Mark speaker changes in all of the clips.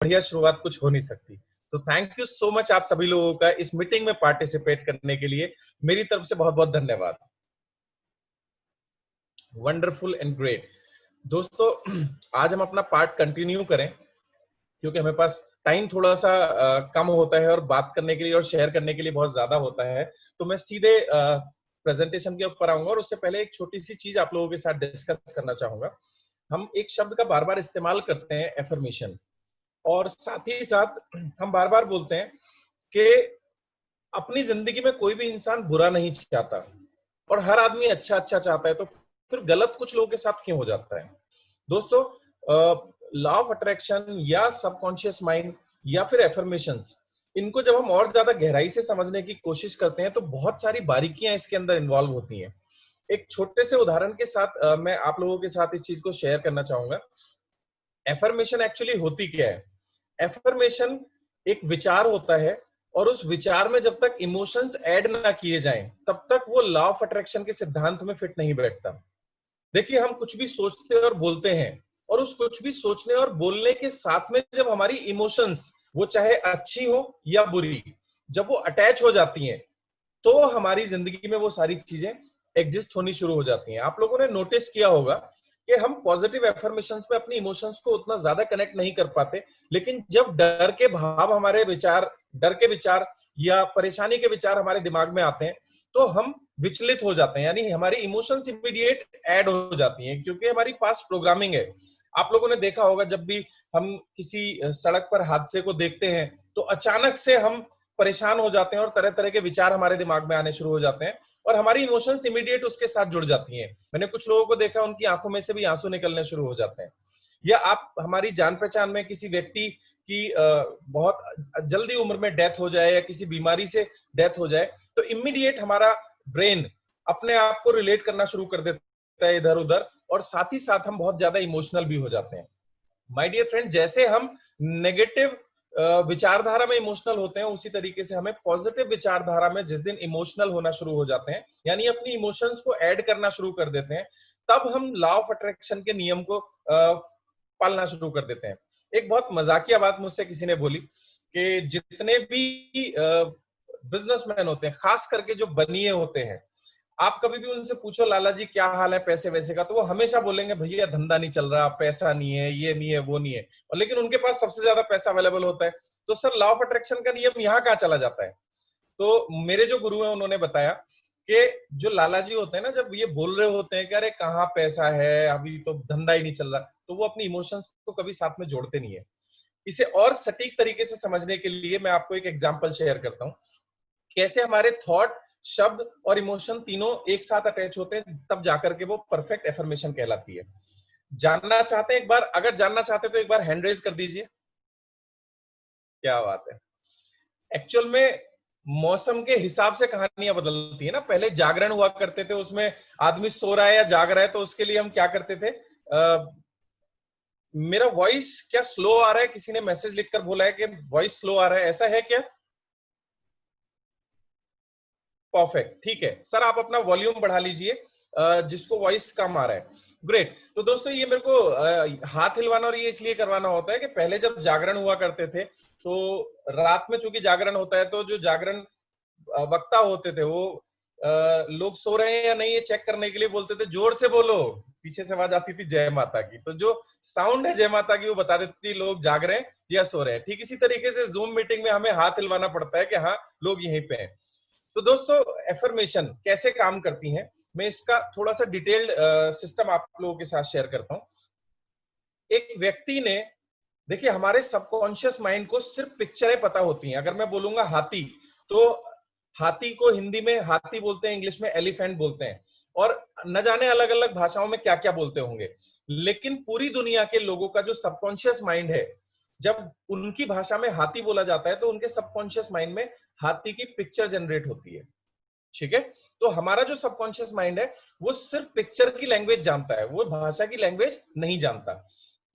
Speaker 1: बढ़िया शुरुआत कुछ हो नहीं सकती। तो थैंक यू सो मच आप सभी लोगों का इस मीटिंग में पार्टिसिपेट करने के लिए। मेरी तरफ से बहुत बहुत धन्यवाद। Wonderful and great. दोस्तों, आज हम अपना पार्ट कंटिन्यू करें क्योंकि हमें पास टाइम थोड़ा सा कम होता है और बात करने के लिए और शेयर करने के लिए बहुत ज्यादा होता है। तो मैं सीधे प्रेजेंटेशन के ऊपर आऊंगा और उससे पहले एक छोटी सी चीज आप लोगों के साथ डिस्कस करना चाहूंगा। हम एक शब्द का बार बार इस्तेमाल करते हैं, एफर्मेशन, और साथ ही साथ हम बार बार बोलते हैं कि अपनी जिंदगी में कोई भी इंसान बुरा नहीं चाहता और हर आदमी अच्छा अच्छा चाहता है। तो फिर गलत कुछ लोगों के साथ क्यों हो जाता है? दोस्तों, लॉ ऑफ अट्रैक्शन या सबकॉन्शियस माइंड या फिर एफर्मेशंस, इनको जब हम और ज्यादा गहराई से समझने की कोशिश करते हैं तो बहुत सारी बारीकियां इसके अंदर इन्वॉल्व होती हैं। एक छोटे से उदाहरण के साथ मैं आप लोगों के साथ इस चीज को शेयर करना चाहूंगा। एफर्मेशन एक्चुअली होती क्या है? एफर्मेशन एक विचार होता है और उस विचार में जब तक इमोशंस ऐड ना किए जाएं तब तक वो लॉ ऑफ अट्रैक्शन के सिद्धांत में फिट नहीं बैठता। देखिए, हम कुछ भी सोचते और बोलते हैं और उस कुछ भी सोचने और बोलने के साथ में जब हमारी इमोशंस, वो चाहे अच्छी हो या बुरी, जब वो अटैच हो जाती हैं तो हमारी जिंदगी में वो सारी चीजें एग्जिस्ट होनी शुरू हो जाती हैं। आप लोगों ने नोटिस किया होगा कि हम पॉजिटिव एफर्मेशंस में अपनी इमोशंस को उतना ज्यादा कनेक्ट नहीं कर पाते, लेकिन जब डर के भाव, हमारे विचार, डर के विचार या परेशानी के विचार हमारे दिमाग में आते हैं तो हम विचलित हो जाते हैं, यानी हमारी इमोशंस इमीडिएट ऐड हो जाती हैं क्योंकि हमारी पास्ट प्रोग्रामिंग है। आप लोगों ने देखा होगा, जब भी हम किसी सड़क पर हादसे को देखते हैं तो अचानक से हम परेशान हो जाते हैं और तरह तरह के विचार हमारे दिमाग में आने शुरू हो जाते हैं और हमारी इमोशंस इमीडिएट उसके साथ जुड़ जाती हैं। मैंने कुछ लोगों को देखा, उनकी आंखों में से भी आंसू निकलने शुरू हो जाते हैं। या आप, हमारी जान पहचान में किसी व्यक्ति की बहुत जल्दी उम्र में डेथ हो जाए या किसी बीमारी से डेथ हो जाए तो इमीडिएट हमारा ब्रेन अपने आप को रिलेट करना शुरू कर देता है इधर उधर, और साथ ही साथ हम बहुत ज्यादा इमोशनल भी हो जाते हैं। माय डियर फ्रेंड, जैसे हम नेगेटिव विचारधारा में इमोशनल होते हैं उसी तरीके से हमें पॉजिटिव विचारधारा में जिस दिन इमोशनल होना शुरू हो जाते हैं, यानी अपनी इमोशंस को ऐड करना शुरू कर देते हैं, तब हम लॉ ऑफ अट्रैक्शन के नियम को पालना शुरू कर देते हैं। एक बहुत मजाकिया बात मुझसे किसी ने बोली कि जितने भी बिजनेसमैन होते हैं, खास करके जो बनिए होते हैं, आप कभी भी उनसे पूछो लाला जी क्या हाल है पैसे वैसे का, तो वो हमेशा बोलेंगे भैया धंधा नहीं चल रहा, पैसा नहीं है, ये नहीं है, वो नहीं है। और लेकिन उनके पास सबसे ज्यादा पैसा अवेलेबल होता है। तो सर, लॉ ऑफ अट्रैक्शन का नियम यहाँ कहाँ चला जाता है? तो मेरे जो गुरु हैं उन्होंने बताया कि जो लाला जी होते हैं ना, जब ये बोल रहे होते हैं कि अरे कहाँ पैसा है, अभी तो धंधा ही नहीं चल रहा, तो वो अपनी इमोशंस को कभी साथ में जोड़ते नहीं है। इसे और सटीक तरीके से समझने के लिए मैं आपको एक एग्जांपल शेयर करता हूँ, कैसे हमारे थॉट, शब्द और इमोशन तीनों एक साथ अटैच होते हैं, तब जाकर के वो परफेक्ट एफर्मेशन कहलाती है। जानना चाहते हैं एक बार? अगर जानना चाहते हैं तो एक बार हैंड रेज कर दीजिए। क्या बात है। एक्चुअल में मौसम के हिसाब से कहानियां बदलती है ना। पहले जागरण हुआ करते थे, उसमें आदमी सो रहा है या जाग रहा है तो उसके लिए हम क्या करते थे, मेरा वॉइस क्या स्लो आ रहा है, किसी ने मैसेज लिखकर बोला है कि वॉइस स्लो आ रहा है, ऐसा है क्या? परफेक्ट, ठीक है सर, आप अपना वॉल्यूम बढ़ा लीजिए जिसको वॉइस कम आ रहा है। ग्रेट। तो दोस्तों, ये मेरे को हाथ हिलवाना और ये इसलिए करवाना होता है कि पहले जब जागरण हुआ करते थे तो रात में चूंकि जागरण होता है तो जो जागरण वक्ता होते थे वो लोग सो रहे हैं या नहीं ये चेक करने के लिए बोलते थे जोर से बोलो। पीछे से आवाज आती थी जय माता की, तो जो साउंड है जय माता की वो बता देती थी लोग जाग रहे हैं या सो रहे हैं। ठीक इसी तरीके से जूम मीटिंग में हमें हाथ हिलवाना पड़ता है कि हाँ, लोग यहीं पे हैं। तो दोस्तों, एफर्मेशन कैसे काम करती हैं, मैं इसका थोड़ा सा डिटेल्ड सिस्टम आप लोगों के साथ शेयर करता हूं। एक व्यक्ति ने, देखिए हमारे सबकॉन्शियस माइंड को सिर्फ पिक्चरें पता होती हैं। अगर मैं बोलूंगा हाथी, तो हाथी को हिंदी में हाथी बोलते हैं, इंग्लिश में एलिफेंट बोलते हैं, और न जाने अलग अलग भाषाओं में क्या क्या बोलते होंगे। लेकिन पूरी दुनिया के लोगों का जो सबकॉन्शियस माइंड है, जब उनकी भाषा में हाथी बोला जाता है तो उनके सबकॉन्शियस माइंड में हाथी की पिक्चर जनरेट होती है। ठीक है। तो हमारा जो सबकॉन्शियस माइंड है वो सिर्फ पिक्चर की लैंग्वेज जानता है, वो भाषा की लैंग्वेज नहीं जानता।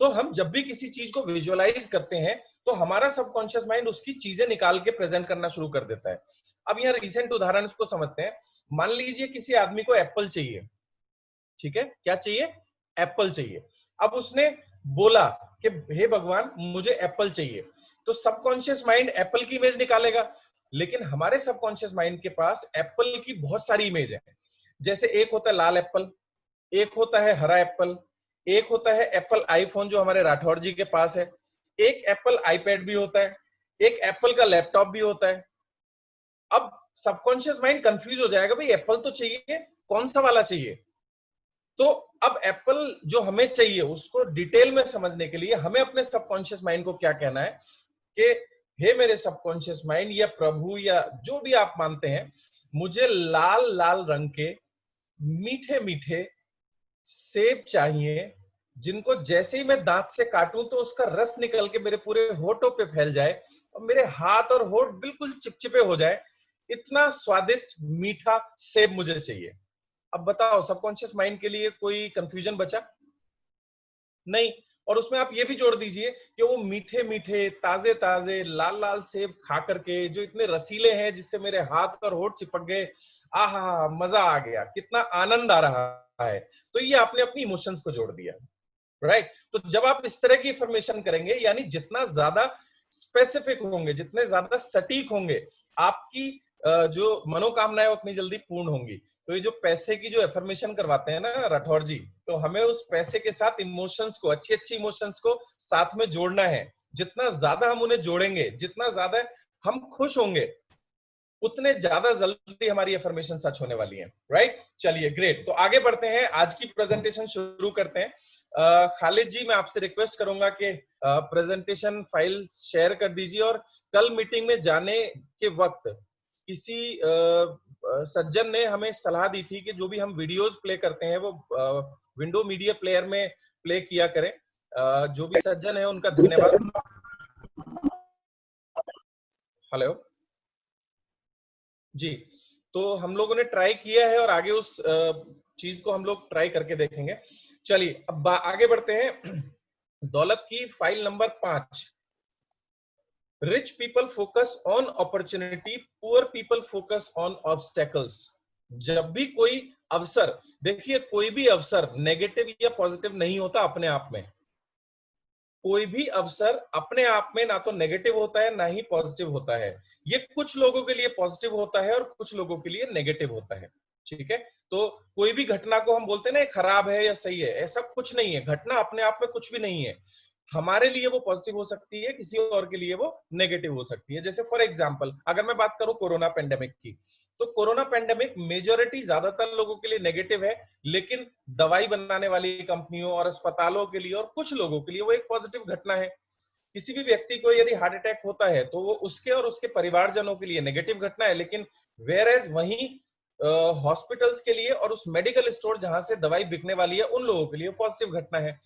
Speaker 1: तो हम जब भी किसी चीज को विजुअलाइज करते हैं तो हमारा सबकॉन्शियस माइंड उसकी चीजें निकाल के प्रेजेंट करना शुरू कर देता है। अब यहाँ रिसेंट उदाहरण को समझते हैं। मान लीजिए किसी आदमी को एप्पल चाहिए। ठीक है, क्या चाहिए? एप्पल चाहिए। अब उसने बोला कि हे भगवान मुझे एप्पल चाहिए, तो सबकॉन्शियस माइंड एप्पल की इमेज निकालेगा। लेकिन हमारे सबकॉन्शियस माइंड के पास एप्पल की बहुत सारी इमेज है। जैसे एक होता है लाल एप्पल, एक होता है हरा एप्पल, एक होता है एप्पल आईफोन जो हमारे राठौर जी के पास है, एक एप्पल आईपैड भी होता है, एक एप्पल का लैपटॉप भी होता है। अब सबकॉन्शियस माइंड कंफ्यूज हो जाएगा, भाई एप्पल तो चाहिए, कौन सा वाला चाहिए। तो अब एप्पल जो हमें चाहिए उसको डिटेल में समझने के लिए हमें अपने सबकॉन्शियस माइंड को क्या कहना है कि हे मेरे सबकॉन्शियस माइंड या प्रभु या जो भी आप मानते हैं, मुझे लाल लाल रंग के मीठे मीठे सेब चाहिए, जिनको जैसे ही मैं दांत से काटूं तो उसका रस निकल के मेरे पूरे होठों पे फैल जाए और मेरे हाथ और होठ बिल्कुल चिपचिपे हो जाए। इतना स्वादिष्ट मीठा सेब मुझे चाहिए। अब बताओ सबकॉन्शियस माइंड के लिए कोई कंफ्यूजन बचा? नहीं। और उसमें आप ये भी जोड़ दीजिए कि वो मीठे मीठे ताजे ताजे लाल लाल सेब खा करके जो इतने रसीले हैं जिससे मेरे हाथ और होठ चिपक गए, आहा मजा आ गया, कितना आनंद आ रहा है। तो ये आपने अपनी इमोशंस को जोड़ दिया, राइट। तो जब आप इस तरह की इंफॉर्मेशन करेंगे, यानी जितना ज्यादा स्पेसिफिक होंगे, जितने ज्यादा सटीक होंगे, आपकी जो मनोकामनाएं उतनी जल्दी पूर्ण होंगी। तो ये जो पैसे की जो एफर्मेशन करवाते हैं ना राठौर जी, तो हमें उस पैसे के साथ इमोशंस को, अच्छी अच्छी इमोशंस को साथ में जोड़ना है। जितना ज्यादा हम उन्हें जोड़ेंगे, जितना ज्यादा हम खुश होंगे, उतने ज्यादा जल्दी हमारी एफर्मेशन सच होने वाली है, राइट। चलिए ग्रेट, तो आगे बढ़ते हैं, आज की प्रेजेंटेशन शुरू करते हैं। खालिद जी मैं आपसे रिक्वेस्ट करूंगा कि प्रेजेंटेशन फाइल शेयर कर दीजिए, और कल मीटिंग में जाने के वक्त किसी सज्जन ने हमें सलाह दी थी कि जो भी हम वीडियोस प्ले करते हैं वो विंडो मीडिया प्लेयर में प्ले किया करें। जो भी सज्जन है उनका धन्यवाद। हेलो जी। तो हम लोगों ने ट्राई किया है और आगे उस चीज को हम लोग ट्राई करके देखेंगे। चलिए अब आगे बढ़ते हैं। दौलत की file number 5। Rich people focus on opportunity, poor people focus on obstacles. जब भी कोई अवसर, देखिए कोई भी अवसर नेगेटिव या पॉजिटिव नहीं होता अपने आप में। कोई भी अवसर अपने आप में ना तो नेगेटिव होता है ना ही पॉजिटिव होता है। ये कुछ लोगों के लिए पॉजिटिव होता है और कुछ लोगों के लिए नेगेटिव होता है, ठीक है। तो कोई भी घटना को हम बोलते हैं ना खराब है या सही है, ऐसा कुछ नहीं है। घटना अपने आप में कुछ भी नहीं है। हमारे लिए वो पॉजिटिव हो सकती है, किसी और के लिए वो नेगेटिव हो सकती है। जैसे फॉर एग्जांपल अगर मैं बात करूं कोरोना पेंडेमिक की, तो कोरोना पेंडेमिक मेजोरिटी ज्यादातर लोगों के लिए नेगेटिव है, लेकिन दवाई बनाने वाली कंपनियों और अस्पतालों के लिए और कुछ लोगों के लिए वो एक पॉजिटिव घटना है। किसी भी व्यक्ति को यदि हार्ट अटैक होता है तो वो उसके और उसके परिवारजनों के लिए नेगेटिव घटना है, लेकिन वेयर एज वहीं हॉस्पिटल्स के लिए और उस मेडिकल स्टोर जहां से दवाई बिकने वाली है उन लोगों के लिए पॉजिटिव घटना है।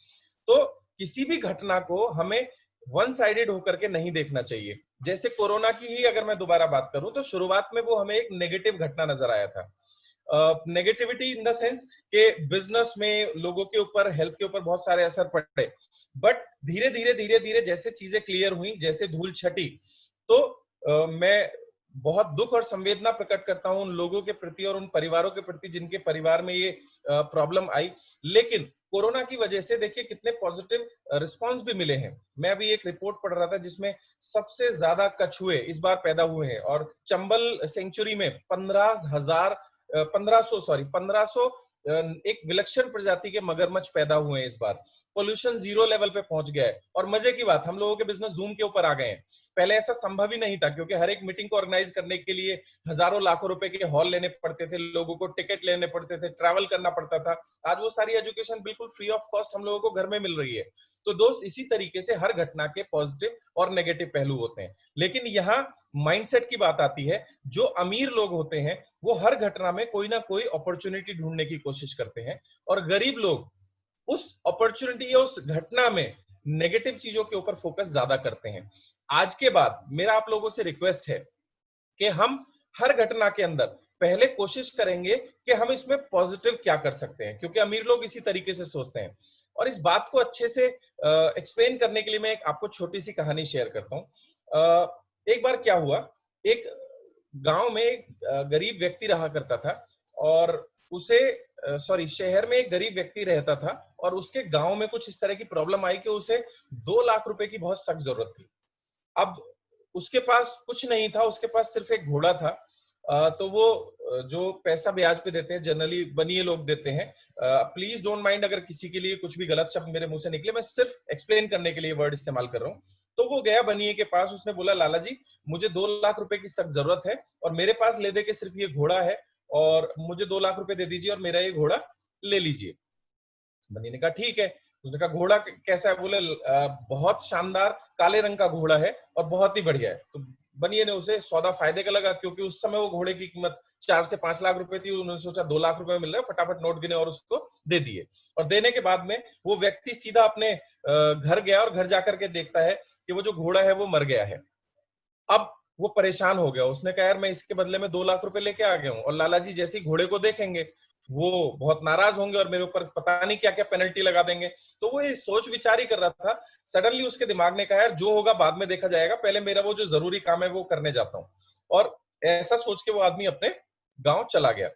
Speaker 1: तो किसी भी घटना को हमें वन साइडेड होकर के नहीं देखना चाहिए। जैसे कोरोना की ही अगर मैं दोबारा बात करूं तो शुरुआत में वो हमें एक नेगेटिव घटना नजर आया था। नेगेटिविटी इन द सेंस के बिजनेस में लोगों के ऊपर, हेल्थ के ऊपर बहुत सारे असर पड़े। बट धीरे धीरे जैसे चीजें क्लियर हुई, जैसे धूल छटी, तो मैं बहुत दुख और संवेदना प्रकट करता हूं उन लोगों के प्रति और उन परिवारों के प्रति जिनके परिवार में ये प्रॉब्लम आई। लेकिन कोरोना की वजह से देखिए कितने पॉजिटिव रिस्पांस भी मिले हैं। मैं अभी एक रिपोर्ट पढ़ रहा था जिसमें सबसे ज्यादा कछुए इस बार पैदा हुए हैं, और चंबल सेंचुरी में 1500 एक विलक्षण प्रजाति के मगरमच्छ पैदा हुए हैं इस बार। पोल्यूशन 0 लेवल पे पहुंच गया है, और मजे की बात हम लोगों के बिजनेस जूम के ऊपर आ गए हैं। पहले ऐसा संभव ही नहीं था, क्योंकि हर एक मीटिंग को ऑर्गेनाइज करने के लिए हजारों लाखों रुपए के हॉल लेने पड़ते थे, लोगों को टिकट लेने पड़ते थे, ट्रैवल करना पड़ता था। आज वो सारी एजुकेशन बिल्कुल फ्री ऑफ कॉस्ट हम लोगों को घर में मिल रही है। तो दोस्त इसी तरीके से हर घटना के पॉजिटिव और नेगेटिव पहलू होते हैं। लेकिन यहाँ माइंडसेट की बात आती है। जो अमीर लोग होते हैं वो हर घटना में कोई ना कोई अपॉर्चुनिटी ढूंढने की कोशिश करते हैं, और गरीब लोग उस अपॉर्चुनिटी या उस घटना में नेगेटिव चीजों के ऊपर फोकस ज्यादा करते हैं। आज के बाद मेरा आप लोगों से रिक्वेस्ट है कि हम हर घटना के अंदर पहले कोशिश करेंगे कि हम इसमें पॉजिटिव क्या कर सकते हैं, क्योंकि अमीर लोग इसी तरीके से सोचते हैं। और इस बात को अच्छे से एक्सप्लेन करने के लिए मैं आपको छोटी सी कहानी शेयर करता हूं। एक बार क्या हुआ, एक गांव में एक गरीब व्यक्ति रहा करता था, और उसे शहर में एक गरीब व्यक्ति रहता था और उसके गांव में कुछ इस तरह की प्रॉब्लम आई कि उसे 2 लाख रुपए की बहुत सख्त जरूरत थी। अब उसके पास कुछ नहीं था, उसके पास सिर्फ एक घोड़ा था। तो वो जो पैसा ब्याज पे देते हैं जनरली बनिए लोग देते हैं। प्लीज डोंट माइंड अगर किसी के लिए कुछ भी गलत शब्द मेरे मुंह से निकले, मैं सिर्फ एक्सप्लेन करने के लिए वर्ड इस्तेमाल कर रहा हूँ। तो वो गया बनिए के पास, उसने बोला लाला जी मुझे 2 लाख रुपए की सख्त जरूरत है और मेरे पास ले दे के सिर्फ ये घोड़ा है और मुझे 2 लाख रुपए दे दीजिए और मेरा ये घोड़ा ले लीजिए। बनी ने कहा ठीक है। उसने कहा घोड़ा कैसा है? बोले बहुत शानदार काले रंग का घोड़ा है और बहुत ही बढ़िया है। तो बनिए ने उसे सौदा फायदे का लगा, क्योंकि उस समय वो घोड़े की कीमत 4 से 5 लाख रुपए थी। उन्होंने सोचा 2 लाख रुपए मिल रहे हैं, फटाफट नोट गिने और उसको दे दिए। और देने के बाद में वो व्यक्ति सीधा अपने घर गया और घर जाकर के देखता है कि वो जो घोड़ा है वो मर गया है। अब वो परेशान हो गया, उसने कहा यार मैं इसके बदले में 2 लाख रुपए लेके आ गया हूँ और लाला जी जैसे ही घोड़े को देखेंगे वो बहुत नाराज होंगे और मेरे ऊपर पता नहीं क्या क्या पेनल्टी लगा देंगे। तो वो ये सोच विचार ही कर रहा था। सडनली उसके दिमाग ने कहा यार जो होगा बाद में देखा जाएगा, पहले मेरा वो जो जरूरी काम है वो करने जाता हूँ। और ऐसा सोच के वो आदमी अपने गांव चला गया।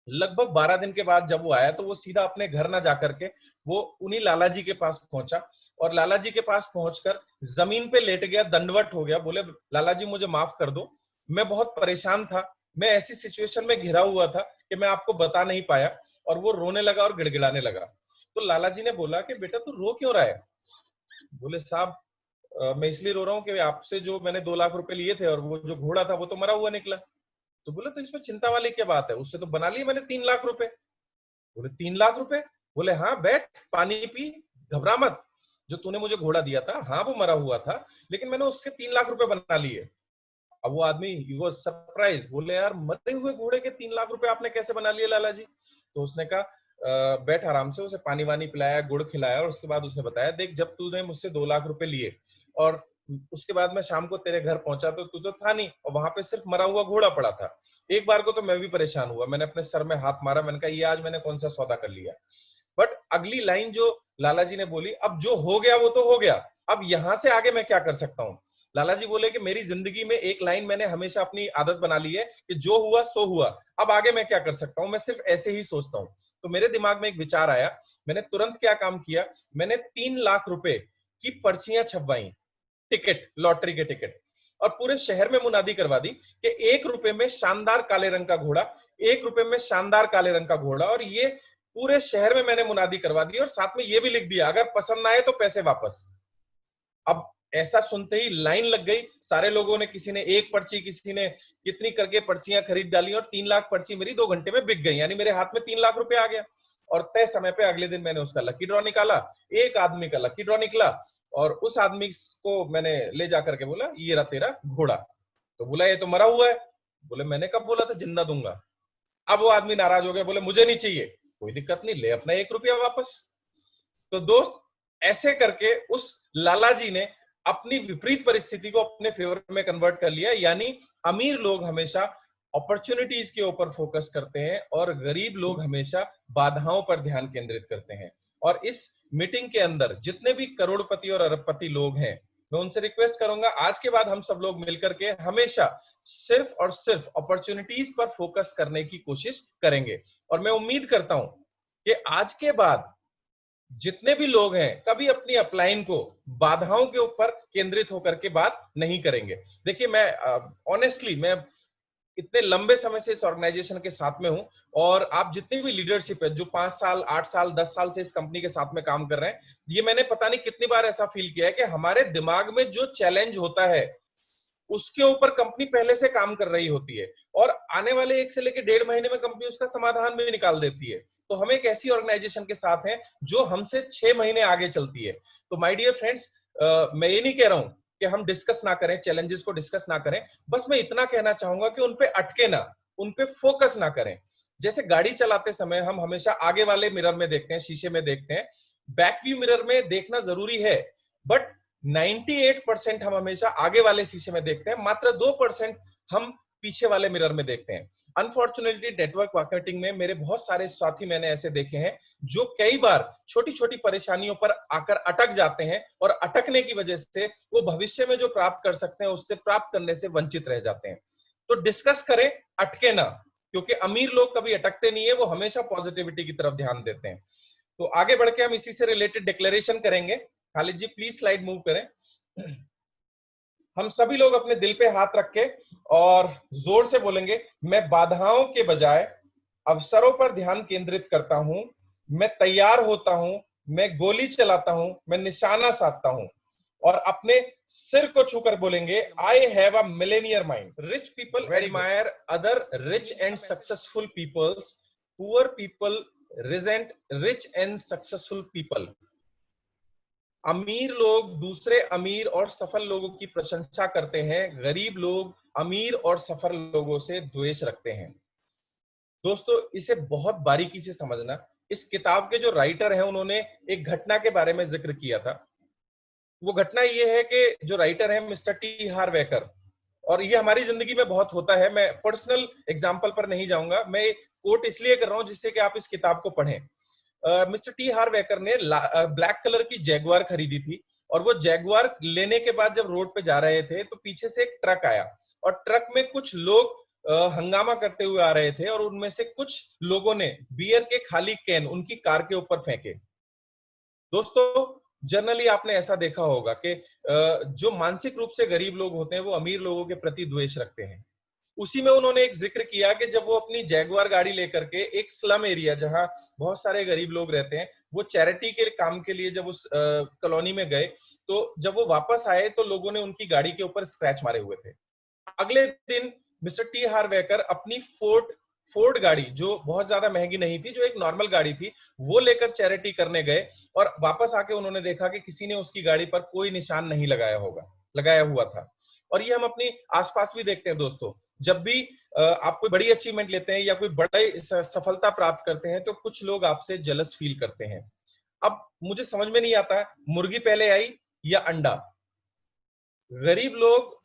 Speaker 1: लगभग 12 दिन के बाद जब वो आया तो वो सीधा अपने घर ना जाकर के वो उन्हीं लाला जी के पास पहुंचा और लाला जी के पास पहुंचकर जमीन पे लेट गया, दंडवत हो गया। बोले लाला जी मुझे माफ कर दो, मैं बहुत परेशान था, मैं ऐसी सिचुएशन में घिरा हुआ था कि मैं आपको बता नहीं पाया। और वो रोने लगा और गिड़गिड़ाने लगा। तो लाला जी ने बोला कि बेटा तू रो क्यों रहा है? बोले साहब मैं इसलिए रो रहा हूँ कि आपसे जो मैंने 2 लाख रुपए लिए थे और वो जो घोड़ा था वो तो मरा हुआ निकला। तो बोले तो इसमें चिंता वाली क्या बात है, उससे तो बना लिए मैंने 3 लाख रुपए। बोले 3 लाख रुपए? बोले हाँ बैठ पानी पी, घबरा मत। जो तूने मुझे घोड़ा दिया था हाँ वो मरा हुआ था, लेकिन मैंने उससे 3 लाख रुपए बना लिए। अब वो आदमी ही वाज सरप्राइज, बोले यार मरे हुए घोड़े के 3 लाख रुपए आपने कैसे बना लिए लाला जी? तो उसने कहा बैठ आराम से। उसे पानी वानी पिलाया, गुड़ खिलाया और उसके बाद उसने बताया देख जब तूने मुझसे 2 लाख रुपए लिए और उसके बाद मैं शाम को तेरे घर पहुंचा तो तू तो था नहीं और वहां पे सिर्फ मरा हुआ घोड़ा पड़ा था। एक बार को तो मैं भी परेशान हुआ, मैंने अपने सर में हाथ मारा, मैंने कहा ये आज मैंने कौन सा सौदा कर लिया। बट अगली लाइन जो लाला जी ने बोली, अब जो हो गया वो तो हो गया, अब यहां से आगे मैं क्या कर सकता हूँ? लाला जी बोले कि मेरी जिंदगी में एक लाइन मैंने हमेशा अपनी आदत बना ली है कि जो हुआ सो हुआ, अब आगे मैं क्या कर सकता हूं, मैं सिर्फ ऐसे ही सोचता हूं। तो मेरे दिमाग में एक विचार आया, मैंने तुरंत क्या काम किया, मैंने 3 लाख रुपए की पर्चियां छपवाई, टिकट, लॉटरी के टिकट, और पूरे शहर में मुनादी करवा दी कि 1 रुपए में शानदार काले रंग का घोड़ा, 1 रुपए में शानदार काले रंग का घोड़ा। और ये पूरे शहर में मैंने मुनादी करवा दी और साथ में ये भी लिख दिया अगर पसंद ना आए तो पैसे वापस। अब ऐसा सुनते ही लाइन लग गई, सारे लोगों ने, किसी ने एक पर्ची, किसी ने कितनी करके पर्चियां खरीद डाली और 3 लाख पर्ची मेरी 2 घंटे में बिक गई, यानी मेरे हाथ में 3 लाख रुपए आ गया। और तय समय पे अगले दिन मैंने उसका लकी ड्रॉ निकाला, एक आदमी का लकी ड्रॉ निकला और उस आदमी को मैंने ले जाकर के बोला ये रहा तेरा घोड़ा। तो बोला ये तो मरा हुआ है। बोले मैंने कब बोला था जिंदा दूंगा? अब वो आदमी नाराज हो गया, बोले मुझे नहीं चाहिए। कोई दिक्कत नहीं, ले अपना 1 रुपया वापस। तो दोस्त ऐसे करके उस लाला जी ने अपनी विपरीत परिस्थिति को अपने फेवर में कन्वर्ट कर लिया। यानी अमीर लोग हमेशा अपॉर्चुनिटीज के ऊपर फोकस करते हैं और गरीब लोग हमेशा बाधाओं पर ध्यान केंद्रित करते हैं। और इस मीटिंग के अंदर जितने भी करोड़पति और अरबपति लोग हैं, मैं उनसे रिक्वेस्ट करूंगा आज के बाद हम सब लोग मिलकर के हमेशा सिर्फ और सिर्फ अपॉर्चुनिटीज पर फोकस करने की कोशिश करेंगे। और मैं उम्मीद करता हूं कि आज के बाद जितने भी लोग हैं कभी अपनी अपलाइन को बाधाओं के ऊपर केंद्रित होकर के बात नहीं करेंगे। देखिए मैं ऑनेस्टली मैं इतने लंबे समय से इस ऑर्गेनाइजेशन के साथ में हूं और आप जितनी भी लीडरशिप है जो 5 साल 8 साल 10 साल से इस कंपनी के साथ में काम कर रहे हैं, ये मैंने पता नहीं कितनी बार ऐसा फील किया है कि हमारे दिमाग में जो चैलेंज होता है उसके ऊपर कंपनी पहले से काम कर रही होती है और आने वाले 1 से लेकर 1.5 महीने में कंपनी उसका समाधान भी निकाल देती है। तो हम एक ऐसी ऑर्गेनाइजेशन के साथ हैं जो हमसे 6 महीने आगे चलती है। तो माय डियर फ्रेंड्स, मैं ये नहीं कह रहा हूं कि हम डिस्कस ना करें, चैलेंजेस को डिस्कस ना करें, बस मैं इतना कहना चाहूंगा कि उनपे अटके ना, उनपे फोकस ना करें। जैसे गाड़ी चलाते समय हम हमेशा आगे वाले मिरर में देखते हैं, शीशे में देखते हैं, बैक व्यू मिरर में देखना जरूरी है, बट 98% हम हमेशा आगे वाले शीशे में देखते हैं, मात्र 2% हम पीछे वाले मिरर में देखते हैं। अनफॉर्चुनेटली नेटवर्क मार्केटिंग में मेरे बहुत सारे साथी मैंने ऐसे देखे हैं जो कई बार छोटी छोटी परेशानियों पर आकर अटक जाते हैं और अटकने की वजह से वो भविष्य में जो प्राप्त कर सकते हैं उससे प्राप्त करने से वंचित रह जाते हैं। तो डिस्कस करें, अटके ना। क्योंकि अमीर लोग कभी अटकते नहीं है, वो हमेशा पॉजिटिविटी की तरफ ध्यान देते हैं। तो आगे बढ़ के हम इसी से रिलेटेड डिक्लेरेशन करेंगे। खालिद जी प्लीज स्लाइड मूव करें। हम सभी लोग अपने दिल पे हाथ रख के और जोर से बोलेंगे, मैं बाधाओं के बजाय अवसरों पर ध्यान केंद्रित करता हूं, मैं तैयार होता हूं, मैं गोली चलाता हूं, मैं निशाना साधता हूं। और अपने सिर को छूकर बोलेंगे, I have a millionaire mind. Rich people admire other rich and successful peoples, poor people resent rich and successful people. अमीर लोग दूसरे अमीर और सफल लोगों की प्रशंसा करते हैं, गरीब लोग अमीर और सफल लोगों से द्वेष रखते हैं। दोस्तों इसे बहुत बारीकी से समझना। इस किताब के जो राइटर हैं उन्होंने एक घटना के बारे में जिक्र किया था। वो घटना ये है कि जो राइटर है मिस्टर टी हार्वेकर, और ये हमारी जिंदगी में बहुत होता है। मैं पर्सनल एग्जांपल पर नहीं जाऊंगा, मैं कोट इसलिए कर रहा हूं जिससे कि आप इस किताब को पढ़ें। मिस्टर टी हार्वेकर ने ब्लैक कलर की जैगवार खरीदी थी, और वो जैगवार लेने के बाद जब रोड पे जा रहे थे तो पीछे से एक ट्रक आया, और ट्रक में कुछ लोग हंगामा करते हुए आ रहे थे, और उनमें से कुछ लोगों ने बियर के खाली कैन उनकी कार के ऊपर फेंके। दोस्तों जनरली आपने ऐसा देखा होगा कि जो मानसिक रूप से गरीब लोग होते हैं वो अमीर लोगों के प्रति द्वेष रखते हैं। उसी में उन्होंने एक जिक्र किया कि जब वो अपनी जैगवार गाड़ी लेकर के एक स्लम एरिया जहां बहुत सारे गरीब लोग रहते हैं, वो चैरिटी के काम के लिए जब उस कॉलोनी में गए, तो जब वो वापस आए तो लोगों ने उनकी गाड़ी के ऊपर स्क्रैच मारे हुए थे। अगले दिन मिस्टर टी हार्वेकर अपनी फोर्ड गाड़ी, जो बहुत ज्यादा महंगी नहीं थी, जो एक नॉर्मल गाड़ी थी, वो लेकर चैरिटी करने गए, और वापस आके उन्होंने देखा कि किसी ने उसकी गाड़ी पर कोई निशान नहीं लगाया हुआ था। और ये हम अपनी आसपास भी देखते हैं दोस्तों। जब भी आप कोई बड़ी अचीवमेंट लेते हैं या कोई बड़ी सफलता प्राप्त करते हैं तो कुछ लोग आपसे जेलस फील करते हैं। अब मुझे समझ में नहीं आता मुर्गी पहले आई या अंडा। गरीब लोग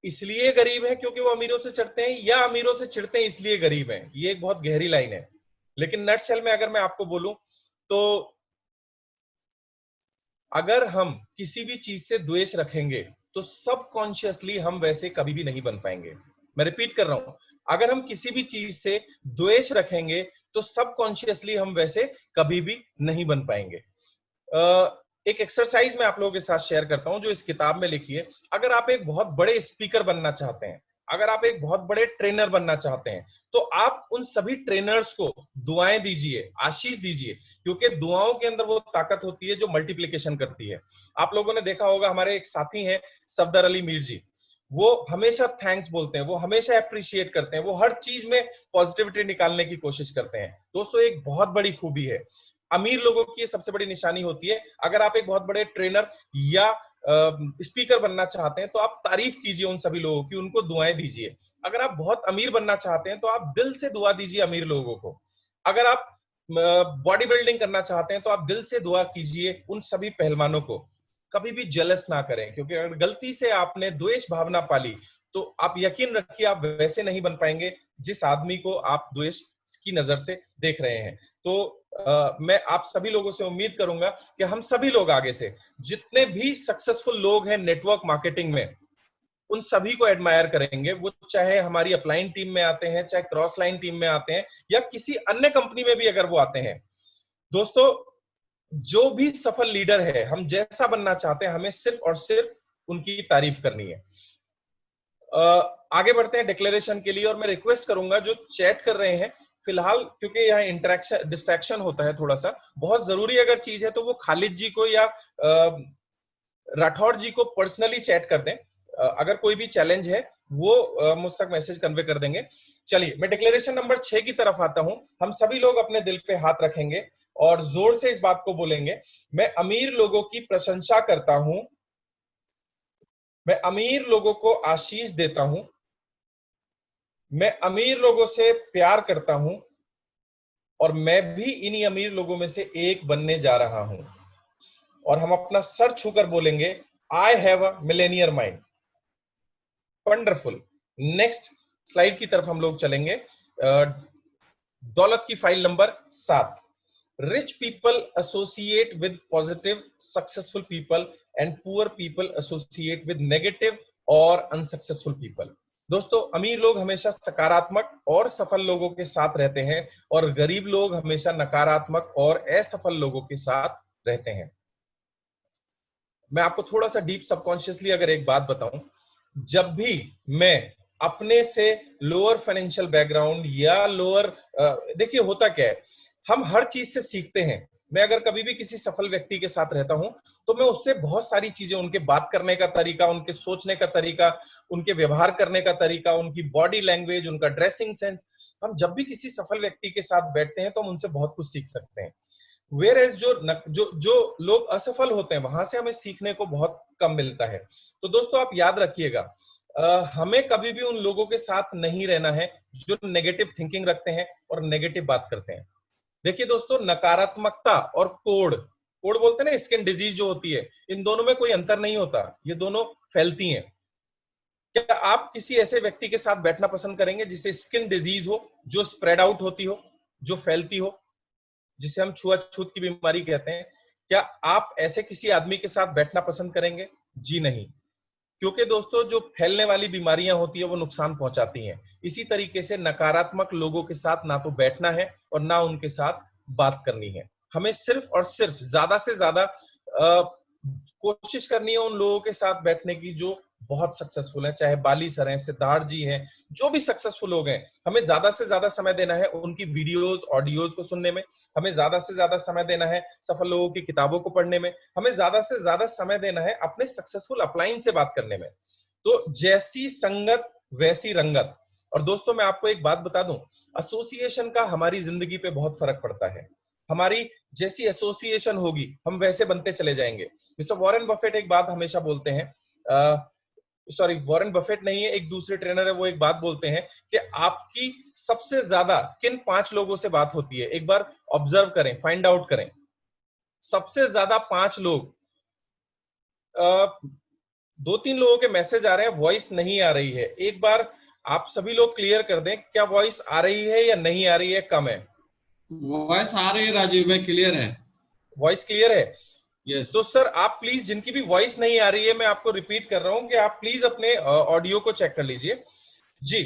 Speaker 1: इसलिए गरीब हैं क्योंकि वो अमीरों से चिढ़ते हैं, या अमीरों से चिढ़ते हैं इसलिए गरीब हैं? ये एक बहुत गहरी लाइन है। लेकिन नटशेल में अगर मैं आपको बोलूं तो अगर हम किसी भी चीज से द्वेष रखेंगे तो सबकॉन्शियसली हम वैसे कभी भी नहीं बन पाएंगे। मैं रिपीट कर रहा हूं, अगर हम किसी भी चीज से द्वेष रखेंगे तो सबकॉन्शियसली हम वैसे कभी भी नहीं बन पाएंगे। एक एक्सरसाइज मैं आप लोगों के साथ शेयर करता हूं जो इस किताब में लिखी है। अगर आप एक बहुत बड़े स्पीकर बनना चाहते हैं, अगर आप एक बहुत बड़े ट्रेनर बनना चाहते हैं, तो आप उन सभी ट्रेनर्स को दुआएं दीजिए, आशीष दीजिए, क्योंकि दुआओं के अंदर वो ताकत होती है जो मल्टीप्लिकेशन करती है। आप लोगों ने देखा होगा, हमारे एक साथी हैं सफदर अली मीर जी, वो हमेशा थैंक्स बोलते हैं, वो हमेशा अप्रिशिएट करते हैं, वो हर चीज में पॉजिटिविटी निकालने की कोशिश करते हैं। दोस्तों एक बहुत बड़ी खूबी है, अमीर लोगों की सबसे बड़ी निशानी होती है। अगर आप एक बहुत बड़े ट्रेनर या स्पीकर बनना चाहते हैं तो आप तारीफ कीजिए उन सभी लोगों की, उनको दुआएं दीजिए। अगर आप बहुत अमीर बनना चाहते हैं तो आप दिल से दुआ दीजिए अमीर लोगों को। अगर आप बॉडी बिल्डिंग करना चाहते हैं तो आप दिल से दुआ कीजिए उन सभी पहलवानों को। कभी भी जलस ना करें, क्योंकि अगर गलती से आपने द्वेष भावना पाली तो आप यकीन रखिए आप वैसे नहीं बन पाएंगे जिस आदमी को आप द्वेष की नजर से देख रहे हैं। तो मैं आप सभी लोगों से उम्मीद करूंगा कि हम सभी लोग आगे से जितने भी सक्सेसफुल लोग हैं नेटवर्क मार्केटिंग में, उन सभी को एडमायर करेंगे। वो चाहे हमारी अपलाइन टीम में आते हैं, चाहे क्रॉस लाइन टीम में आते हैं, या किसी अन्य कंपनी में भी अगर वो आते हैं। दोस्तों जो भी सफल लीडर है, हम जैसा बनना चाहते हैं, हमें सिर्फ और सिर्फ उनकी तारीफ करनी है। आगे बढ़ते हैं डिक्लेरेशन के लिए, और मैं रिक्वेस्ट करूंगा जो चैट कर रहे हैं, फिलहाल क्योंकि यहाँ इंटरेक्शन डिस्ट्रैक्शन होता है थोड़ा सा, बहुत जरूरी अगर चीज है तो वो खालिद जी को या राठौर जी को पर्सनली चैट कर दें। अगर कोई भी चैलेंज है वो मुझ तक मैसेज कन्वे कर देंगे। चलिए मैं डिक्लेरेशन नंबर 6 की तरफ आता हूं। हम सभी लोग अपने दिल पे हाथ रखेंगे और जोर से इस बात को बोलेंगे, मैं अमीर लोगों की प्रशंसा करता हूं, मैं अमीर लोगों को आशीष देता हूं, मैं अमीर लोगों से प्यार करता हूं, और मैं भी इन्हीं अमीर लोगों में से एक बनने जा रहा हूं। और हम अपना सर छूकर बोलेंगे, I have a millionaire mind. Wonderful. Next slide की तरफ हम लोग चलेंगे। दौलत की file number 7। Rich people associate with positive successful people and poor people associate with negative और अनसक्सेसफुल पीपल। दोस्तों अमीर लोग हमेशा सकारात्मक और सफल लोगों के साथ रहते हैं और गरीब लोग हमेशा नकारात्मक और असफल लोगों के साथ रहते हैं। मैं आपको थोड़ा सा डीप सबकॉन्शियसली अगर एक बात बताऊं, जब भी मैं अपने से लोअर फाइनेंशियल बैकग्राउंड या लोअर, देखिए होता क्या है, हम हर चीज से सीखते हैं। मैं अगर कभी भी किसी सफल व्यक्ति के साथ रहता हूं तो मैं उससे बहुत सारी चीजें, उनके बात करने का तरीका, उनके सोचने का तरीका, उनके व्यवहार करने का तरीका, उनकी बॉडी लैंग्वेज, उनका ड्रेसिंग सेंस, हम जब भी किसी सफल व्यक्ति के साथ बैठते हैं तो हम उनसे बहुत कुछ सीख सकते हैं। वेयर एज जो लोग असफल होते हैं वहां से हमें सीखने को बहुत कम मिलता है। तो दोस्तों आप याद रखिएगा, हमें कभी भी उन लोगों के साथ नहीं रहना है जो नेगेटिव थिंकिंग रखते हैं और नेगेटिव बात करते हैं। देखिए दोस्तों, नकारात्मकता और कोढ़, कोढ़ बोलते हैं ना, स्किन डिजीज जो होती है, इन दोनों में कोई अंतर नहीं होता, ये दोनों फैलती हैं। क्या आप किसी ऐसे व्यक्ति के साथ बैठना पसंद करेंगे जिसे स्किन डिजीज हो, जो स्प्रेड आउट होती हो, जो फैलती हो, जिसे हम छुआछूत की बीमारी कहते हैं? क्या आप ऐसे किसी आदमी के साथ बैठना पसंद करेंगे? जी नहीं, क्योंकि दोस्तों जो फैलने वाली बीमारियां होती है वो नुकसान पहुंचाती हैं। इसी तरीके से नकारात्मक लोगों के साथ ना तो बैठना है और ना उनके साथ बात करनी है। हमें सिर्फ और सिर्फ ज्यादा से ज्यादा कोशिश करनी है उन लोगों के साथ बैठने की जो बहुत सक्सेसफुल है, चाहे बाली सर हैं, सिद्धार्थ जी हैं, जो भी सक्सेसफुल लोग हैं। हमें ज्यादा से ज्यादा समय देना है उनकी वीडियोस, ऑडियोज को सुनने में। हमें ज्यादा से ज्यादा समय देना है सफल लोगों की किताबों को पढ़ने में। हमें ज्यादा से ज्यादा समय देना है अपने सक्सेसफुल अपलाइन से बात करने में। तो जैसी संगत वैसी रंगत। और दोस्तों मैं आपको एक बात बता दूं, एसोसिएशन का हमारी जिंदगी पे बहुत फर्क पड़ता है। हमारी जैसी एसोसिएशन होगी हम वैसे बनते चले जाएंगे। मिस्टर वॉरेन बफेट एक बात हमेशा बोलते हैं, सॉरी वॉरेन बफेट नहीं है, एक दूसरे ट्रेनर है, वो एक बात बोलते हैं कि आपकी सबसे ज्यादा किन 5 लोगों से बात होती है, एक बार ऑब्जर्व करें, फाइंड आउट करें। सबसे ज्यादा 5 लोग, 2-3 लोगों के मैसेज आ रहे हैं, वॉइस नहीं आ रही है। एक बार आप सभी लोग क्लियर कर दें, क्या वॉइस आ रही है या नहीं आ रही है, कम है?
Speaker 2: वॉइस आ रही है राजीव भाई, क्लियर है।
Speaker 1: वॉइस क्लियर है?
Speaker 2: यस।
Speaker 1: तो सर आप प्लीज, जिनकी भी वॉइस नहीं आ रही है, मैं आपको रिपीट कर रहा हूं कि आप प्लीज अपने ऑडियो को चेक कर लीजिए जी।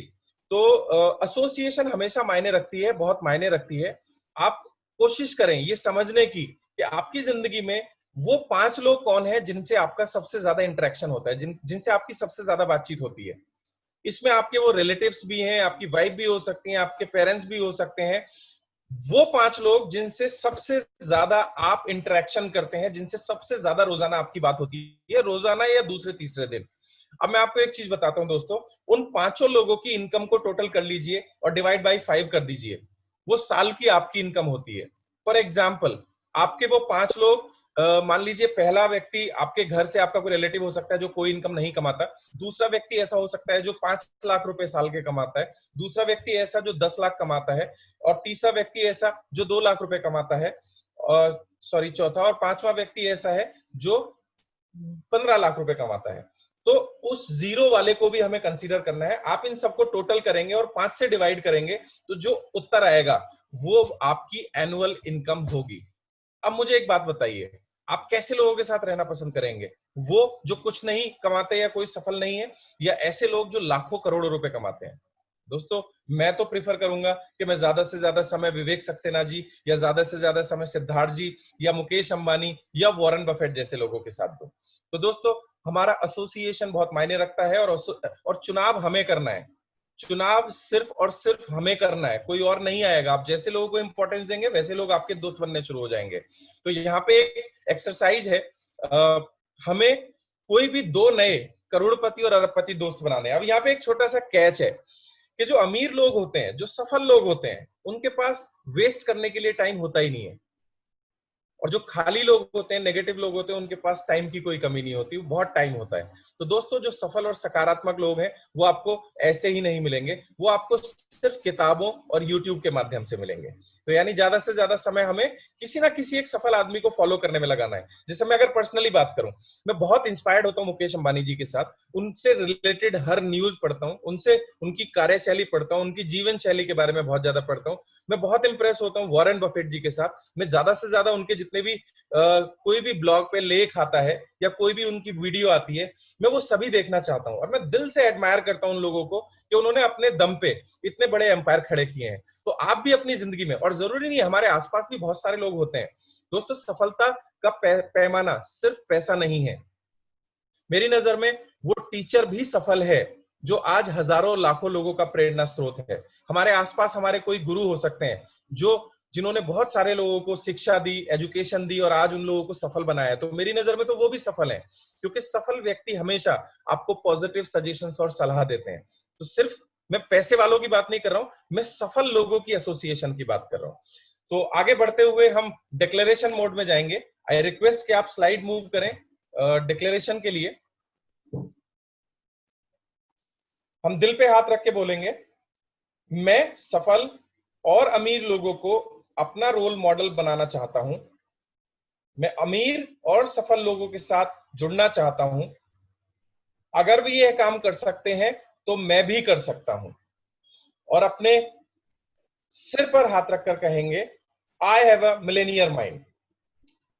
Speaker 1: तो एसोसिएशन हमेशा मायने रखती है, बहुत मायने रखती है। आप कोशिश करें ये समझने की कि आपकी जिंदगी में वो 5 लोग कौन है जिनसे आपका सबसे ज्यादा इंटरेक्शन होता है, जिनसे आपकी सबसे ज्यादा बातचीत होती है। इसमें आपके वो रिलेटिव्स भी हैं, आपकी वाइफ भी हो सकती हैं, आपके पेरेंट्स भी हो सकते हैं। वो 5 लोग जिनसे सबसे ज्यादा आप इंटरेक्शन करते हैं, जिनसे सबसे ज्यादा रोजाना आपकी बात होती है, रोजाना या दूसरे तीसरे दिन। अब मैं आपको एक चीज बताता हूं दोस्तों, उन 5 लोगों की इनकम को टोटल कर लीजिए और डिवाइड बाय 5 कर दीजिए, वो साल की आपकी इनकम होती है। फॉर एग्जाम्पल, आपके वो 5 लोग, मान लीजिए पहला व्यक्ति आपके घर से आपका कोई रिलेटिव हो सकता है जो कोई इनकम नहीं कमाता। दूसरा व्यक्ति ऐसा हो सकता है जो 5 लाख रुपए साल के कमाता है। दूसरा व्यक्ति ऐसा जो 10 लाख कमाता है। और तीसरा व्यक्ति ऐसा जो 2 लाख रुपए कमाता है। और सॉरी, चौथा और पांचवा व्यक्ति ऐसा है जो 15 लाख रुपए कमाता है। तो उस जीरो वाले को भी हमें कंसीडर करना है। आप इन सबको टोटल करेंगे और 5 से डिवाइड करेंगे तो जो उत्तर आएगा वो आपकी एनुअल इनकम होगी। अब मुझे एक बात बताइए, आप कैसे लोगों के साथ रहना पसंद करेंगे? वो जो कुछ नहीं कमाते या कोई सफल नहीं है, या ऐसे लोग जो लाखों करोड़ों रुपए कमाते हैं? दोस्तों मैं तो प्रीफर करूंगा कि मैं ज्यादा से ज्यादा समय विवेक सक्सेना जी या ज्यादा से ज्यादा समय सिद्धार्थ जी या मुकेश अंबानी या वॉरेन बफेट जैसे लोगों के साथ दूं। तो दोस्तों हमारा एसोसिएशन बहुत मायने रखता है और चुनाव हमें करना है। चुनाव सिर्फ और सिर्फ हमें करना है, कोई और नहीं आएगा। आप जैसे लोगों को इंपॉर्टेंस देंगे वैसे लोग आपके दोस्त बनने शुरू हो जाएंगे। तो यहाँ पे एक एक्सरसाइज है, हमें कोई भी 2 नए करोड़पति और अरबपति दोस्त बनाने हैं। अब यहाँ पे एक छोटा सा कैच है कि जो अमीर लोग होते हैं, जो सफल लोग होते हैं, उनके पास वेस्ट करने के लिए टाइम होता ही नहीं है। और जो खाली लोग होते हैं, नेगेटिव लोग होते हैं, उनके पास टाइम की कोई कमी नहीं होती, बहुत टाइम होता है। तो दोस्तों जो सफल और सकारात्मक लोग हैं वो आपको ऐसे ही नहीं मिलेंगे, वो आपको सिर्फ किताबों और यूट्यूब के माध्यम से मिलेंगे। तो यानी ज्यादा से ज्यादा समय हमें किसी ना किसी एक सफल आदमी को फॉलो करने में लगाना है। जैसे मैं अगर पर्सनली बात करूं, मैं बहुत इंस्पायर्ड होता हूं मुकेश अंबानी जी के साथ। उनसे रिलेटेड हर न्यूज पढ़ता हूं, उनसे उनकी कार्यशैली पढ़ता हूं, उनकी जीवन शैली के बारे में बहुत ज्यादा पढ़ता हूं। मैं बहुत इंप्रेस होता हूं वॉरेन बफेट जी के साथ। मैं ज्यादा से ज्यादा उनके जितने भी कोई भी ब्लॉग पे लेख आता है या कोई भी उनकी वीडियो आती है, मैं वो सभी देखना चाहता हूं और मैं दिल से एडमायर करता हूं उन लोगों को कि उन्होंने अपने दम पे इतने बड़े एम्पायर खड़े किए हैं। तो आप भी अपनी जिंदगी में, और जरूरी नहीं, हमारे आसपास भी बहुत सारे लोग होते हैं दोस्तों, सफलता का पैमाना सिर्फ पैसा नहीं है। मेरी नजर में वो टीचर भी सफल है जो आज हजारों लाखों लोगों का प्रेरणा स्रोत है। हमारे आसपास हमारे कोई गुरु हो सकते हैं जो जिन्होंने बहुत सारे लोगों को शिक्षा दी, एजुकेशन दी और आज उन लोगों को सफल बनाया। तो मेरी नजर में तो वो भी सफल है, क्योंकि सफल व्यक्ति हमेशा आपको पॉजिटिव सजेशंस और सलाह देते हैं। तो सिर्फ मैं पैसे वालों की बात नहीं कर रहा हूं, मैं सफल लोगों की एसोसिएशन की बात कर रहा हूं। तो आगे बढ़ते हुए हम डिक्लेरेशन मोड में जाएंगे। आई रिक्वेस्ट कि आप स्लाइड मूव करें डिक्लेरेशन के लिए। हम दिल पे हाथ रख के बोलेंगे, मैं सफल और अमीर लोगों को अपना रोल मॉडल बनाना चाहता हूं। मैं अमीर और सफल लोगों के साथ जुड़ना चाहता हूं। अगर भी यह काम कर सकते हैं तो मैं भी कर सकता हूं। और अपने सिर पर हाथ रखकर कहेंगे, आई have a millionaire mind.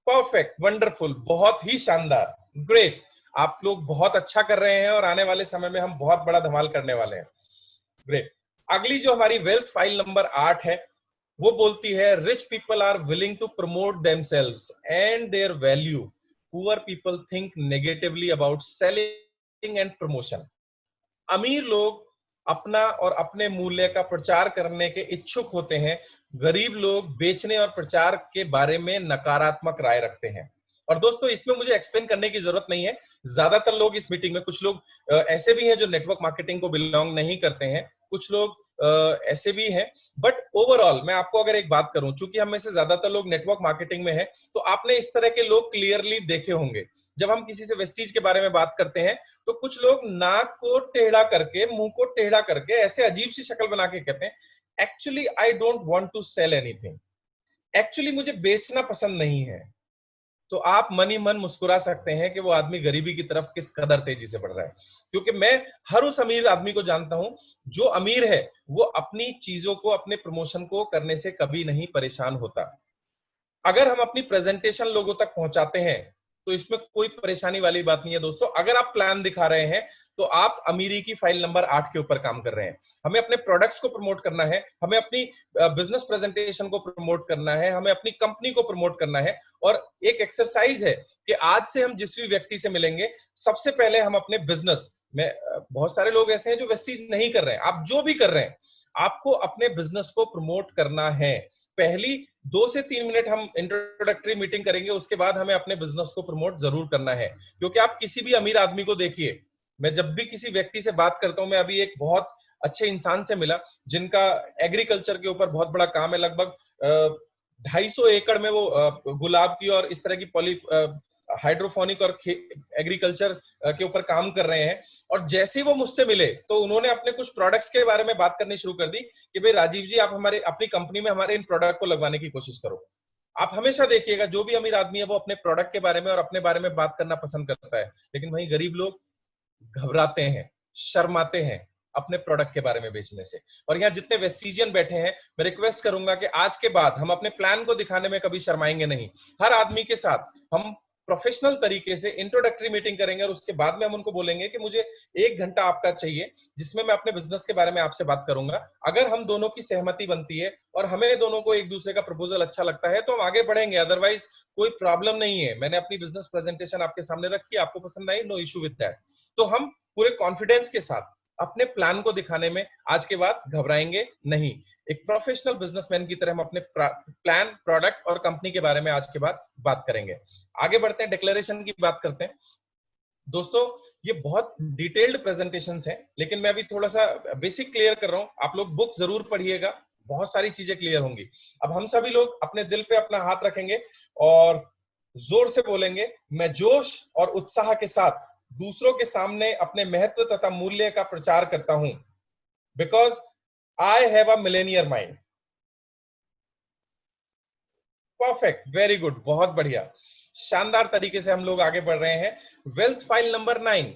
Speaker 1: Perfect, wonderful, बहुत ही शानदार, ग्रेट। आप लोग बहुत अच्छा कर रहे हैं और आने वाले समय में हम बहुत बड़ा धमाल करने वाले हैं। ग्रेट। अगली जो हमारी वेल्थ फाइल नंबर 8 है, वो बोलती है, rich people are willing to promote themselves and their value. Poor people think negatively about selling and promotion. अमीर लोग अपना और अपने मूल्य का प्रचार करने के इच्छुक होते हैं। गरीब लोग बेचने और प्रचार के बारे में नकारात्मक राय रखते हैं। और दोस्तों, इसमें मुझे एक्सप्लेन करने की जरूरत नहीं है। ज्यादातर लोग इस मीटिंग में, कुछ लोग ऐसे भी हैं जो नेटवर्क मार्केटिंग को बिलोंग नहीं करते हैं, कुछ लोग ऐसे भी हैं, बट ओवरऑल मैं आपको अगर एक बात करूं, चूंकि हम में से ज्यादातर लोग नेटवर्क मार्केटिंग में हैं, तो आपने इस तरह के लोग क्लियरली देखे होंगे। जब हम किसी से वेस्टीज के बारे में बात करते हैं तो कुछ लोग नाक को टेढ़ा करके, मुंह को टेढ़ा करके ऐसे अजीब सी शक्ल बना के कहते हैं, actually I don't want to sell anything. Actually मुझे बेचना पसंद नहीं है। तो आप मन ही मन मुस्कुरा सकते हैं कि वो आदमी गरीबी की तरफ किस कदर तेजी से बढ़ रहा है। क्योंकि मैं हर उस अमीर आदमी को जानता हूं जो अमीर है, वो अपनी चीजों को, अपने प्रमोशन को करने से कभी नहीं परेशान होता। अगर हम अपनी प्रेजेंटेशन लोगों तक पहुंचाते हैं तो इसमें कोई परेशानी वाली बात नहीं है दोस्तों। अगर आप प्लान दिखा रहे हैं तो आप अमीरी की फाइल नंबर 8 के ऊपर काम कर रहे हैं। हमें अपने प्रोडक्ट्स को प्रमोट करना है, हमें अपनी बिजनेस प्रेजेंटेशन को प्रमोट करना है, हमें अपनी कंपनी को प्रमोट करना है। और एक एक्सरसाइज है कि आज से हम जिस भी व्यक्ति से मिलेंगे, सबसे पहले हम अपने बिजनेस में, बहुत सारे लोग ऐसे हैं जो वेस्टीज नहीं कर रहे हैं, आप जो भी कर रहे हैं, आपको अपने बिजनेस को प्रमोट करना है। पहली 2 से 3 मिनट हम इंट्रोडक्टरी मीटिंग करेंगे, उसके बाद हमें अपने बिजनेस को प्रमोट जरूर करना है। क्योंकि आप किसी भी अमीर आदमी को देखिए, मैं जब भी किसी व्यक्ति से बात करता हूं, मैं अभी एक बहुत अच्छे इंसान से मिला जिनका एग्रीकल्चर के ऊपर बहुत बड़ा काम है। लगभग 250 एकड़ में वो गुलाब की और इस तरह की पॉली हाइड्रोफोनिक और एग्रीकल्चर के ऊपर काम कर रहे हैं। और जैसे ही वो मुझसे मिले तो उन्होंने अपने कुछ प्रोडक्ट्स के बारे में बात करनी शुरू कर दी कि भाई राजीव जी, आप हमारे अपनी कंपनी में हमारे इन प्रोडक्ट को लगवाने की कोशिश करो। आप हमेशा देखिएगा, जो भी अमीर आदमी है वो अपने प्रोडक्ट के बारे में और अपने बारे में बात करना पसंद करता है, लेकिन वहीं गरीब लोग घबराते हैं, शर्माते हैं अपने प्रोडक्ट के बारे में बेचने से। और यहाँ जितने वेस्टिजियन बैठे हैं, मैं रिक्वेस्ट करूंगा कि आज के बाद हम अपने प्लान को दिखाने में कभी शर्माएंगे नहीं। हर आदमी के साथ हम प्रोफेशनल तरीके से इंट्रोडक्टरी मीटिंग करेंगे और उसके बाद में हम उनको बोलेंगे कि मुझे 1 घंटा आपका चाहिए, जिसमें मैं अपने बिजनेस के बारे में आपसे बात करूंगा। अगर हम दोनों की सहमति बनती है और हमें दोनों को एक दूसरे का प्रपोजल अच्छा लगता है तो हम आगे बढ़ेंगे, अदरवाइज कोई प्रॉब्लम नहीं है। मैंने अपनी बिजनेस प्रेजेंटेशन आपके सामने रखी, आपको पसंद आई, नो इशू विद दैट। तो हम पूरे कॉन्फिडेंस के साथ अपने प्लान को दिखाने में आज के बाद घबराएंगे नहीं। एक प्रोफेशनल बिजनेसमैन की तरह हम अपने प्लान, प्रोडक्ट और कंपनी के बारे में आज के बाद बात करेंगे। आगे बढ़ते हैं, डिक्लेरेशन की बात करते हैं। दोस्तों, ये बहुत डिटेल्ड प्रेजेंटेशंस हैं, लेकिन मैं अभी थोड़ा सा बेसिक क्लियर कर रहा हूं। आप लोग बुक जरूर पढ़िएगा, बहुत सारी चीजें क्लियर होंगी। अब हम सभी लोग अपने दिल पे अपना हाथ रखेंगे और जोर से बोलेंगे, मैं जोश और उत्साह के साथ दूसरों के सामने अपने महत्व तथा मूल्य का प्रचार करता हूं, because I have a millionaire mind. Perfect, very good, बहुत बढ़िया, शानदार तरीके से हम लोग आगे बढ़ रहे हैं। Wealth file number 9,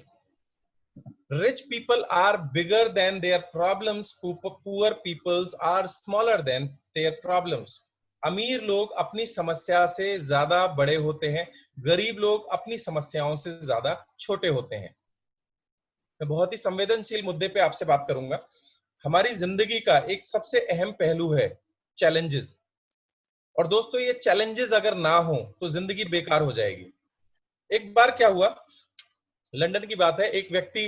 Speaker 1: rich people are bigger than their problems, poor peoples are smaller than their problems. अमीर लोग अपनी समस्या से ज्यादा बड़े होते हैं, गरीब लोग अपनी समस्याओं से ज्यादा छोटे होते हैं। मैं बहुत ही संवेदनशील मुद्दे पे आपसे बात करूंगा। हमारी जिंदगी का एक सबसे अहम पहलू है चैलेंजेस। और दोस्तों, ये चैलेंजेस अगर ना हो तो जिंदगी बेकार हो जाएगी। एक बार क्या हुआ, लंदन की बात है, एक व्यक्ति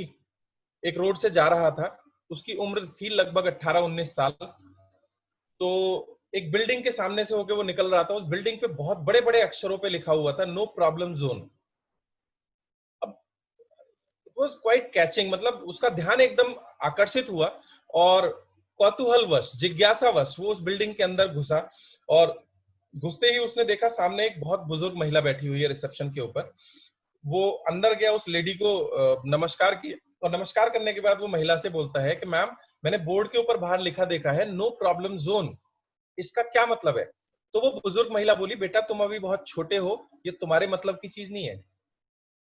Speaker 1: एक रोड से जा रहा था। उसकी उम्र थी लगभग 18-19 साल। तो एक बिल्डिंग के सामने से होकर वो निकल रहा था। उस बिल्डिंग पे बहुत बड़े बड़े अक्षरों पे लिखा हुआ था, नो प्रॉब्लम जोन। अब इट वाज क्वाइट कैचिंग, मतलब उसका ध्यान एकदम आकर्षित हुआ और कौतूहलवश, जिज्ञासावश वो उस बिल्डिंग के अंदर घुसा। और घुसते ही उसने देखा सामने एक बहुत बुजुर्ग महिला बैठी हुई है रिसेप्शन के ऊपर। वो अंदर गया, उस लेडी को नमस्कार किया, और नमस्कार करने के बाद वो महिला से बोलता है कि मैम, मैंने बोर्ड के ऊपर बाहर लिखा देखा है नो प्रॉब्लम जोन, इसका क्या मतलब है? तो वो बुजुर्ग महिला बोली, बेटा तुम अभी बहुत छोटे हो, ये तुम्हारे मतलब की चीज नहीं है।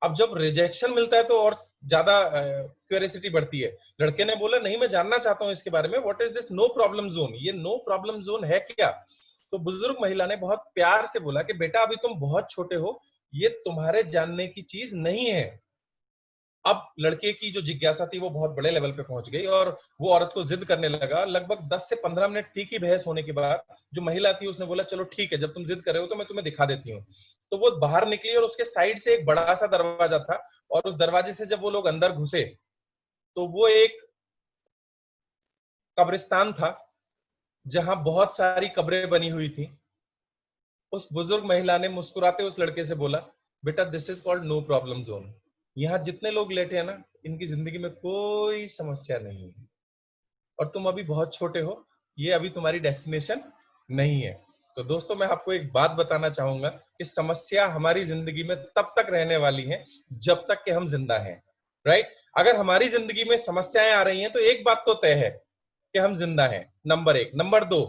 Speaker 1: अब जब रिजेक्शन मिलता है तो और ज्यादा क्यूरियोसिटी बढ़ती है। लड़के ने बोला, नहीं मैं जानना चाहता हूं इसके बारे में, what is this no problem zone, ये नो प्रॉब्लम जोन है क्या? तो बुजुर्ग महिला ने बहुत प्यार से बोला कि बेटा अभी तुम बहुत छोटे हो, ये तुम्हारे जानने की चीज नहीं है। अब लड़के की जो जिज्ञासा थी वो बहुत बड़े लेवल पे पहुंच गई और वो औरत को जिद करने लगा। लगभग 10 से 15 मिनट ठीक ही बहस होने के बाद जो महिला थी उसने बोला, चलो ठीक है, जब तुम जिद कर रहे हो तो मैं तुम्हें दिखा देती हूँ। तो वो बाहर निकली और उसके साइड से एक बड़ा सा दरवाजा था, और उस दरवाजे से जब वो लोग अंदर घुसे तो वो एक कब्रिस्तान था जहां बहुत सारी कब्रें बनी हुई थी। उस बुजुर्ग महिला ने मुस्कुराते उस लड़के से बोला, बेटा this is called no problem zone, यहाँ जितने लोग लेटे हैं ना, इनकी जिंदगी में कोई समस्या नहीं है, और तुम अभी बहुत छोटे हो, ये अभी तुम्हारी डेस्टिनेशन नहीं है। तो दोस्तों, मैं आपको एक बात बताना चाहूंगा कि समस्या हमारी जिंदगी में तब तक रहने वाली है जब तक कि हम जिंदा हैं, राइट? अगर हमारी जिंदगी में समस्याएं आ रही हैं तो एक बात तो तय है कि हम जिंदा हैं, नंबर एक। नंबर दो,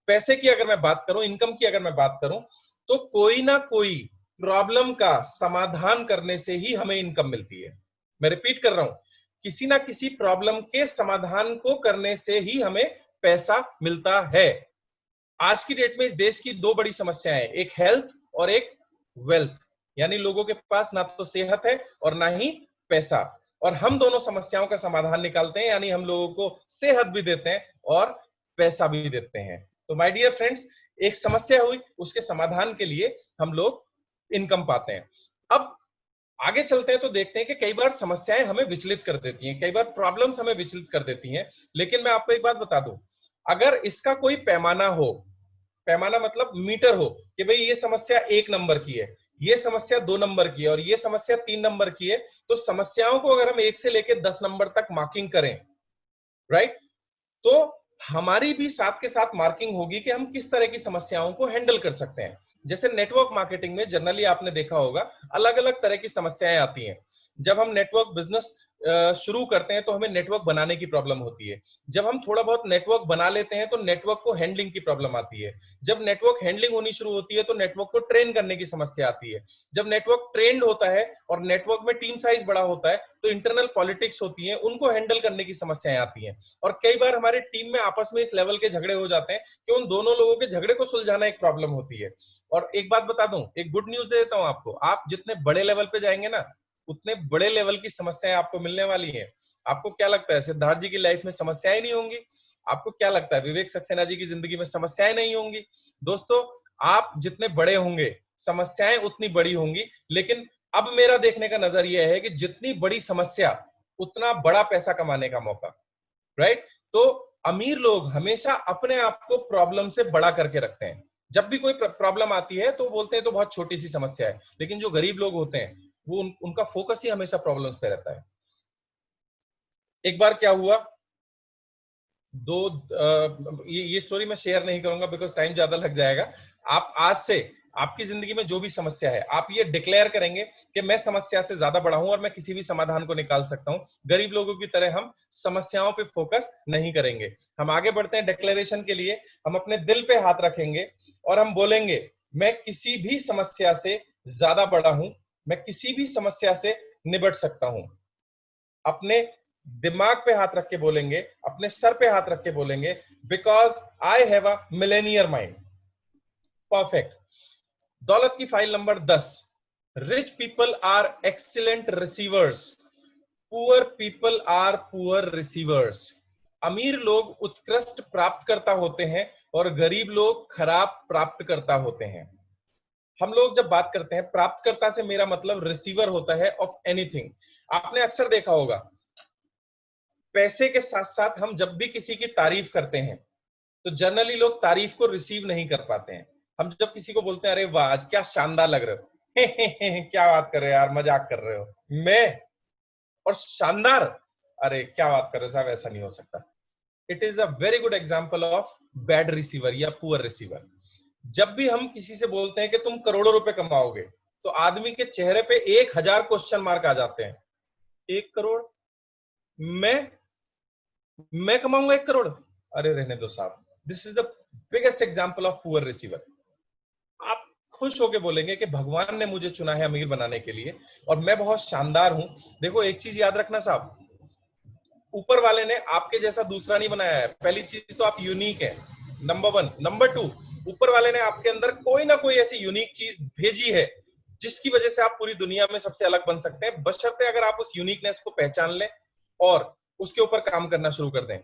Speaker 1: पैसे की अगर मैं बात करूं, इनकम की अगर मैं बात करूं, तो कोई ना कोई प्रॉब्लम का समाधान करने से ही हमें इनकम मिलती है। मैं रिपीट कर रहा हूं, किसी ना किसी प्रॉब्लम के समाधान को करने से ही हमें पैसा मिलता है। आज की डेट में इस देश की दो बड़ी समस्याएं हैं, एक हेल्थ और एक वेल्थ, यानी लोगों के पास ना तो सेहत है और ना ही पैसा। और हम दोनों समस्याओं का समाधान निकालते हैं, यानी हम लोगों को सेहत भी देते हैं और पैसा भी देते हैं। तो माय डियर फ्रेंड्स, एक समस्या हुई, उसके समाधान के लिए हम लोग इनकम पाते हैं। अब आगे चलते हैं तो देखते हैं कि कई बार समस्याएं हमें विचलित कर देती हैं, कई बार प्रॉब्लम्स हमें विचलित कर देती हैं। लेकिन मैं आपको एक बात बता दूं, अगर इसका कोई पैमाना हो, पैमाना मतलब मीटर हो, कि भाई ये समस्या 1 नंबर की है, ये समस्या 2 नंबर की है और ये समस्या 3 नंबर की है, तो समस्याओं को अगर हम 1 से लेकर 10 नंबर तक मार्किंग करें, राइट, तो हमारी भी साथ के साथ मार्किंग होगी कि हम किस तरह की समस्याओं को हैंडल कर सकते हैं। जैसे नेटवर्क मार्केटिंग में जनरली आपने देखा होगा अलग अलग तरह की समस्याएं आती हैं। जब हम नेटवर्क बिजनेस शुरू करते हैं तो हमें नेटवर्क बनाने की प्रॉब्लम होती है। जब हम थोड़ा बहुत नेटवर्क बना लेते हैं तो नेटवर्क को हैंडलिंग की प्रॉब्लम आती है। जब नेटवर्क हैंडलिंग होनी शुरू होती है तो नेटवर्क को ट्रेन करने की समस्या आती है। जब नेटवर्क ट्रेंड होता है और नेटवर्क में टीम साइज बड़ा होता है तो इंटरनल पॉलिटिक्स होती है, उनको हैंडल करने की समस्याएं आती हैं। और कई बार हमारे टीम में आपस में इस लेवल के झगड़े हो जाते हैं कि उन दोनों लोगों के झगड़े को सुलझाना एक प्रॉब्लम होती है। और एक बात बता दूं, एक गुड न्यूज दे देता हूं आपको, आप जितने बड़े लेवल पे जाएंगे ना, उतने बड़े लेवल की समस्याएं आपको मिलने वाली हैं। आपको क्या लगता है सिद्धार्थ जी की लाइफ में समस्याएं नहीं होंगी? आपको क्या लगता है विवेक सक्सेना जी की जिंदगी में समस्याएं नहीं होंगी? दोस्तों, आप जितने बड़े होंगे समस्याएं उतनी बड़ी होंगी। लेकिन अब मेरा देखने का नजरिया है कि जितनी बड़ी समस्या उतना बड़ा पैसा कमाने का मौका, राइट? तो अमीर लोग हमेशा अपने आप को प्रॉब्लम से बड़ा करके रखते हैं। जब भी कोई प्रॉब्लम आती है तो बोलते हैं तो बहुत छोटी सी समस्या है, लेकिन जो गरीब लोग होते हैं वो उनका फोकस ही हमेशा प्रॉब्लम्स पे रहता है। एक बार क्या हुआ, दो ये स्टोरी मैं शेयर नहीं करूंगा बिकॉज टाइम ज्यादा लग जाएगा। आप आज से आपकी जिंदगी में जो भी समस्या है आप ये डिक्लेयर करेंगे कि मैं समस्या से ज्यादा बड़ा हूं और मैं किसी भी समाधान को निकाल सकता हूं। गरीब लोगों की तरह हम समस्याओं पे फोकस नहीं करेंगे। हम आगे बढ़ते हैं डिक्लेरेशन के लिए। हम अपने दिल पे हाथ रखेंगे और हम बोलेंगे, मैं किसी भी समस्या से ज्यादा बड़ा हूं, मैं किसी भी समस्या से निबट सकता हूं। अपने दिमाग पे हाथ रख के बोलेंगे, अपने सर पे हाथ रख के बोलेंगे, because I have a millionaire mind. Perfect. दौलत की file number 10, rich people are excellent receivers, poor people are poor receivers. अमीर लोग उत्कृष्ट प्राप्तकर्ता होते हैं और गरीब लोग खराब प्राप्तकर्ता होते हैं। हम लोग जब बात करते हैं प्राप्तकर्ता से मेरा मतलब रिसीवर होता है ऑफ एनीथिंग। आपने अक्सर देखा होगा पैसे के साथ साथ हम जब भी किसी की तारीफ करते हैं तो जनरली लोग तारीफ को रिसीव नहीं कर पाते हैं। हम जब किसी को बोलते हैं अरे वाह आज क्या शानदार लग रहे हो, क्या बात कर रहे हो यार, मजाक कर रहे हो, मैं और शानदार, अरे क्या बात कर रहे हो साहब, ऐसा नहीं हो सकता। It is a very good example of bad receiver या पुअर रिसीवर। जब भी हम किसी से बोलते हैं कि तुम करोड़ों रुपए कमाओगे तो आदमी के चेहरे पे 1000 क्वेश्चन मार्क आ जाते हैं। 1 करोड़, मैं कमाऊंगा 1 करोड़, अरे रहने दो साहब। This is the biggest example of poor receiver. आप खुश होके बोलेंगे कि भगवान ने मुझे चुना है अमीर बनाने के लिए और मैं बहुत शानदार हूं। देखो एक चीज याद रखना साहब, ऊपर वाले ने आपके जैसा दूसरा नहीं बनाया है। पहली चीज तो आप यूनिक है, नंबर 1। नंबर 2, ऊपर वाले ने आपके अंदर कोई ना कोई ऐसी यूनिक चीज भेजी है जिसकी वजह से आप पूरी दुनिया में सबसे अलग बन सकते हैं, बशर्ते अगर आप उस यूनिकनेस को पहचान लें और उसके ऊपर काम करना शुरू कर दें।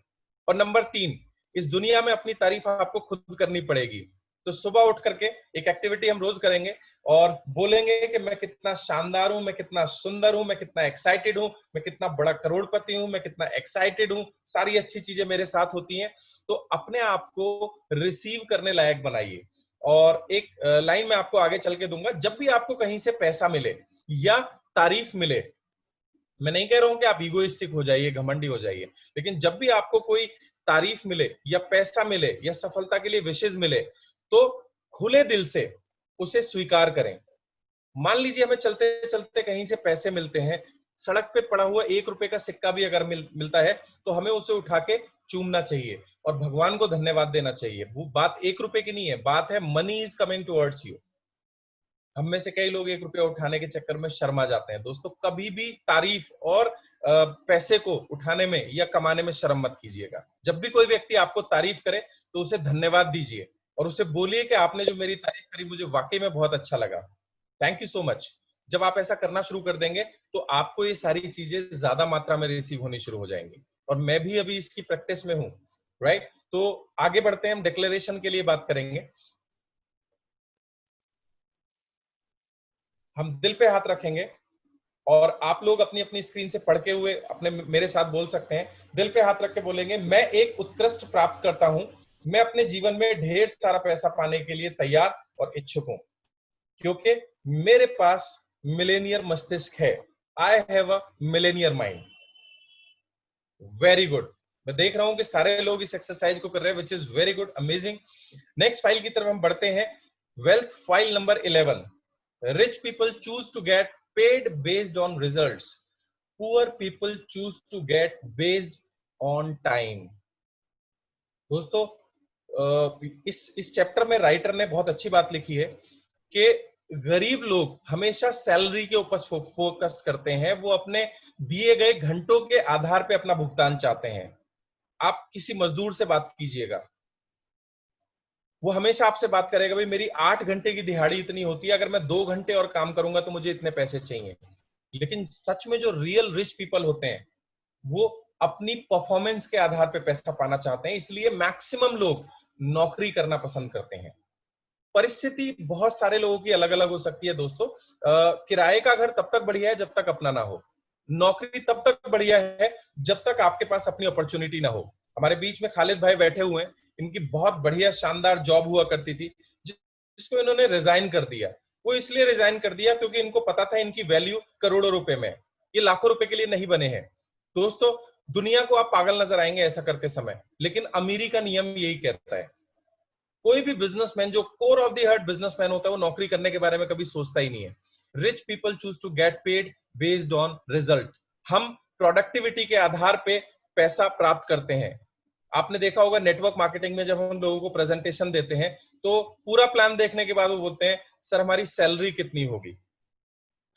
Speaker 1: और नंबर 3, इस दुनिया में अपनी तारीफ आपको खुद करनी पड़ेगी। तो सुबह उठ करके एक एक्टिविटी हम रोज करेंगे और बोलेंगे कि मैं कितना शानदार हूं, मैं कितना सुंदर हूं, मैं कितना एक्साइटेड हूं, मैं कितना बड़ा करोड़पति हूं, मैं कितना एक्साइटेड हूं, सारी अच्छी चीजें मेरे साथ होती हैं। तो अपने आप को रिसीव करने लायक बनाइए। और एक लाइन मैं आपको आगे चल के दूंगा, जब भी आपको कहीं से पैसा मिले या तारीफ मिले, मैं नहीं कह रहा हूं कि आप ईगोइस्टिक हो जाइए, घमंडी हो जाइए, लेकिन जब भी आपको कोई तारीफ मिले या पैसा मिले या सफलता के लिए विशेष मिले तो खुले दिल से उसे स्वीकार करें। मान लीजिए हमें चलते चलते कहीं से पैसे मिलते हैं, सड़क पे पड़ा हुआ 1 रुपए का सिक्का भी अगर मिलता है तो हमें उसे उठा के चूमना चाहिए और भगवान को धन्यवाद देना चाहिए। वो बात 1 रुपए की नहीं है, बात है money is coming towards you. हम में से कई लोग 1 रुपया उठाने के चक्कर में शर्मा जाते हैं। दोस्तों कभी भी तारीफ और पैसे को उठाने में या कमाने में शर्म मत कीजिएगा। जब भी कोई व्यक्ति आपको तारीफ करे तो उसे धन्यवाद दीजिए और उसे बोलिए कि आपने जो मेरी तारीफ करी मुझे वाकई में बहुत अच्छा लगा, थैंक यू सो मच। जब आप ऐसा करना शुरू कर देंगे तो आपको ये सारी चीजें ज्यादा मात्रा में रिसीव होनी शुरू हो जाएंगी। और मैं भी अभी इसकी प्रैक्टिस में हूं, राइट। तो आगे बढ़ते हैं, हम डिक्लेरेशन के लिए बात करेंगे। हम दिल पे हाथ रखेंगे और आप लोग अपनी अपनी स्क्रीन से पढ़ के हुए अपने मेरे साथ बोल सकते हैं। दिल पे हाथ रख के बोलेंगे, मैं एक उत्कृष्ट प्राप्त करता हूं, मैं अपने जीवन में ढेर सारा पैसा पाने के लिए तैयार और इच्छुक हूं क्योंकि मेरे पास मिलेनियर मस्तिष्क है। आई have a millionaire mind. Very good. मैं देख रहा हूं कि सारे लोग इस एक्सरसाइज को कर रहे हैं, which is very good, amazing. Next file की तरफ हम बढ़ते हैं। Wealth file number 11, rich people choose to get paid based on results, poor people choose to get based on time। दोस्तों इस चैप्टर में राइटर ने बहुत अच्छी बात लिखी है कि गरीब लोग हमेशा सैलरी के ऊपर फोकस करते हैं, वो अपने दिए गए घंटों के आधार पे अपना भुगतान चाहते हैं। आप किसी मजदूर से बात कीजिएगा, वो हमेशा आपसे बात करेगा भाई मेरी 8 घंटे की दिहाड़ी इतनी होती है, अगर मैं 2 घंटे और काम करूंगा तो मुझे इतने पैसे चाहिए। लेकिन सच में जो रियल रिच पीपल होते हैं वो अपनी परफॉर्मेंस के आधार पे पैसा पाना चाहते हैं, इसलिए मैक्सिमम लोग नौकरी करना पसंद करते हैं। परिस्थिति बहुत सारे लोगों की अलग अलग हो सकती है दोस्तों। किराए का घर तब तक बढ़िया है जब तक अपना ना हो, नौकरी तब तक बढ़िया है जब तक आपके पास अपनी अपॉर्चुनिटी ना हो। हमारे बीच में खालिद भाई बैठे हुए हैं, इनकी बहुत बढ़िया शानदार जॉब हुआ करती थी जिसको इन्होंने रिजाइन कर दिया। वो इसलिए रिजाइन कर दिया क्योंकि इनको पता था इनकी वैल्यू करोड़ों रुपए में, ये लाखों रुपए के लिए नहीं बने हैं। दोस्तों दुनिया को आप पागल नजर आएंगे ऐसा करते समय, लेकिन अमीरी का नियम यही कहता है, कोई भी बिजनेसमैन जो core of the heart businessman होता है वो नौकरी करने के बारे में कभी सोचता ही नहीं है। Rich people choose to get paid based on result. हम प्रोडक्टिविटी के आधार पे पैसा प्राप्त करते हैं। आपने देखा होगा नेटवर्क मार्केटिंग में जब हम लोगों को प्रेजेंटेशन देते हैं तो पूरा प्लान देखने के बाद वो बोलते हैं सर हमारी सैलरी कितनी होगी,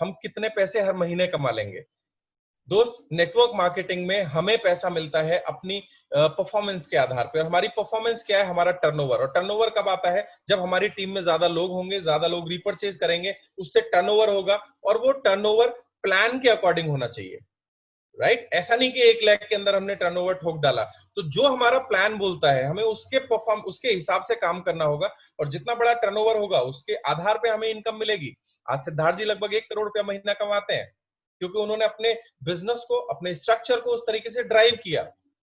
Speaker 1: हम कितने पैसे हर महीने कमा लेंगे। दोस्त, नेटवर्क मार्केटिंग में हमें पैसा मिलता है अपनी परफॉर्मेंस के आधार पर। हमारी परफॉर्मेंस क्या है? हमारा टर्नओवर। और टर्नओवर कब आता है? जब हमारी टीम में ज्यादा लोग होंगे, ज्यादा लोग रीपर्चेज करेंगे, उससे टर्नओवर होगा, और वो टर्नओवर प्लान के अकॉर्डिंग होना चाहिए, राइट? ऐसा नहीं कि 1 लाख के अंदर हमने टर्नओवर ठोक डाला। तो जो हमारा प्लान बोलता है, हमें उसके हिसाब से काम करना होगा, और जितना बड़ा टर्नओवर होगा उसके आधार पे हमें इनकम मिलेगी। आज सिद्धार्थ जी लगभग 1 करोड़ रुपया महीना कमाते हैं, क्योंकि उन्होंने अपने बिजनेस को, अपने स्ट्रक्चर को उस तरीके से ड्राइव किया।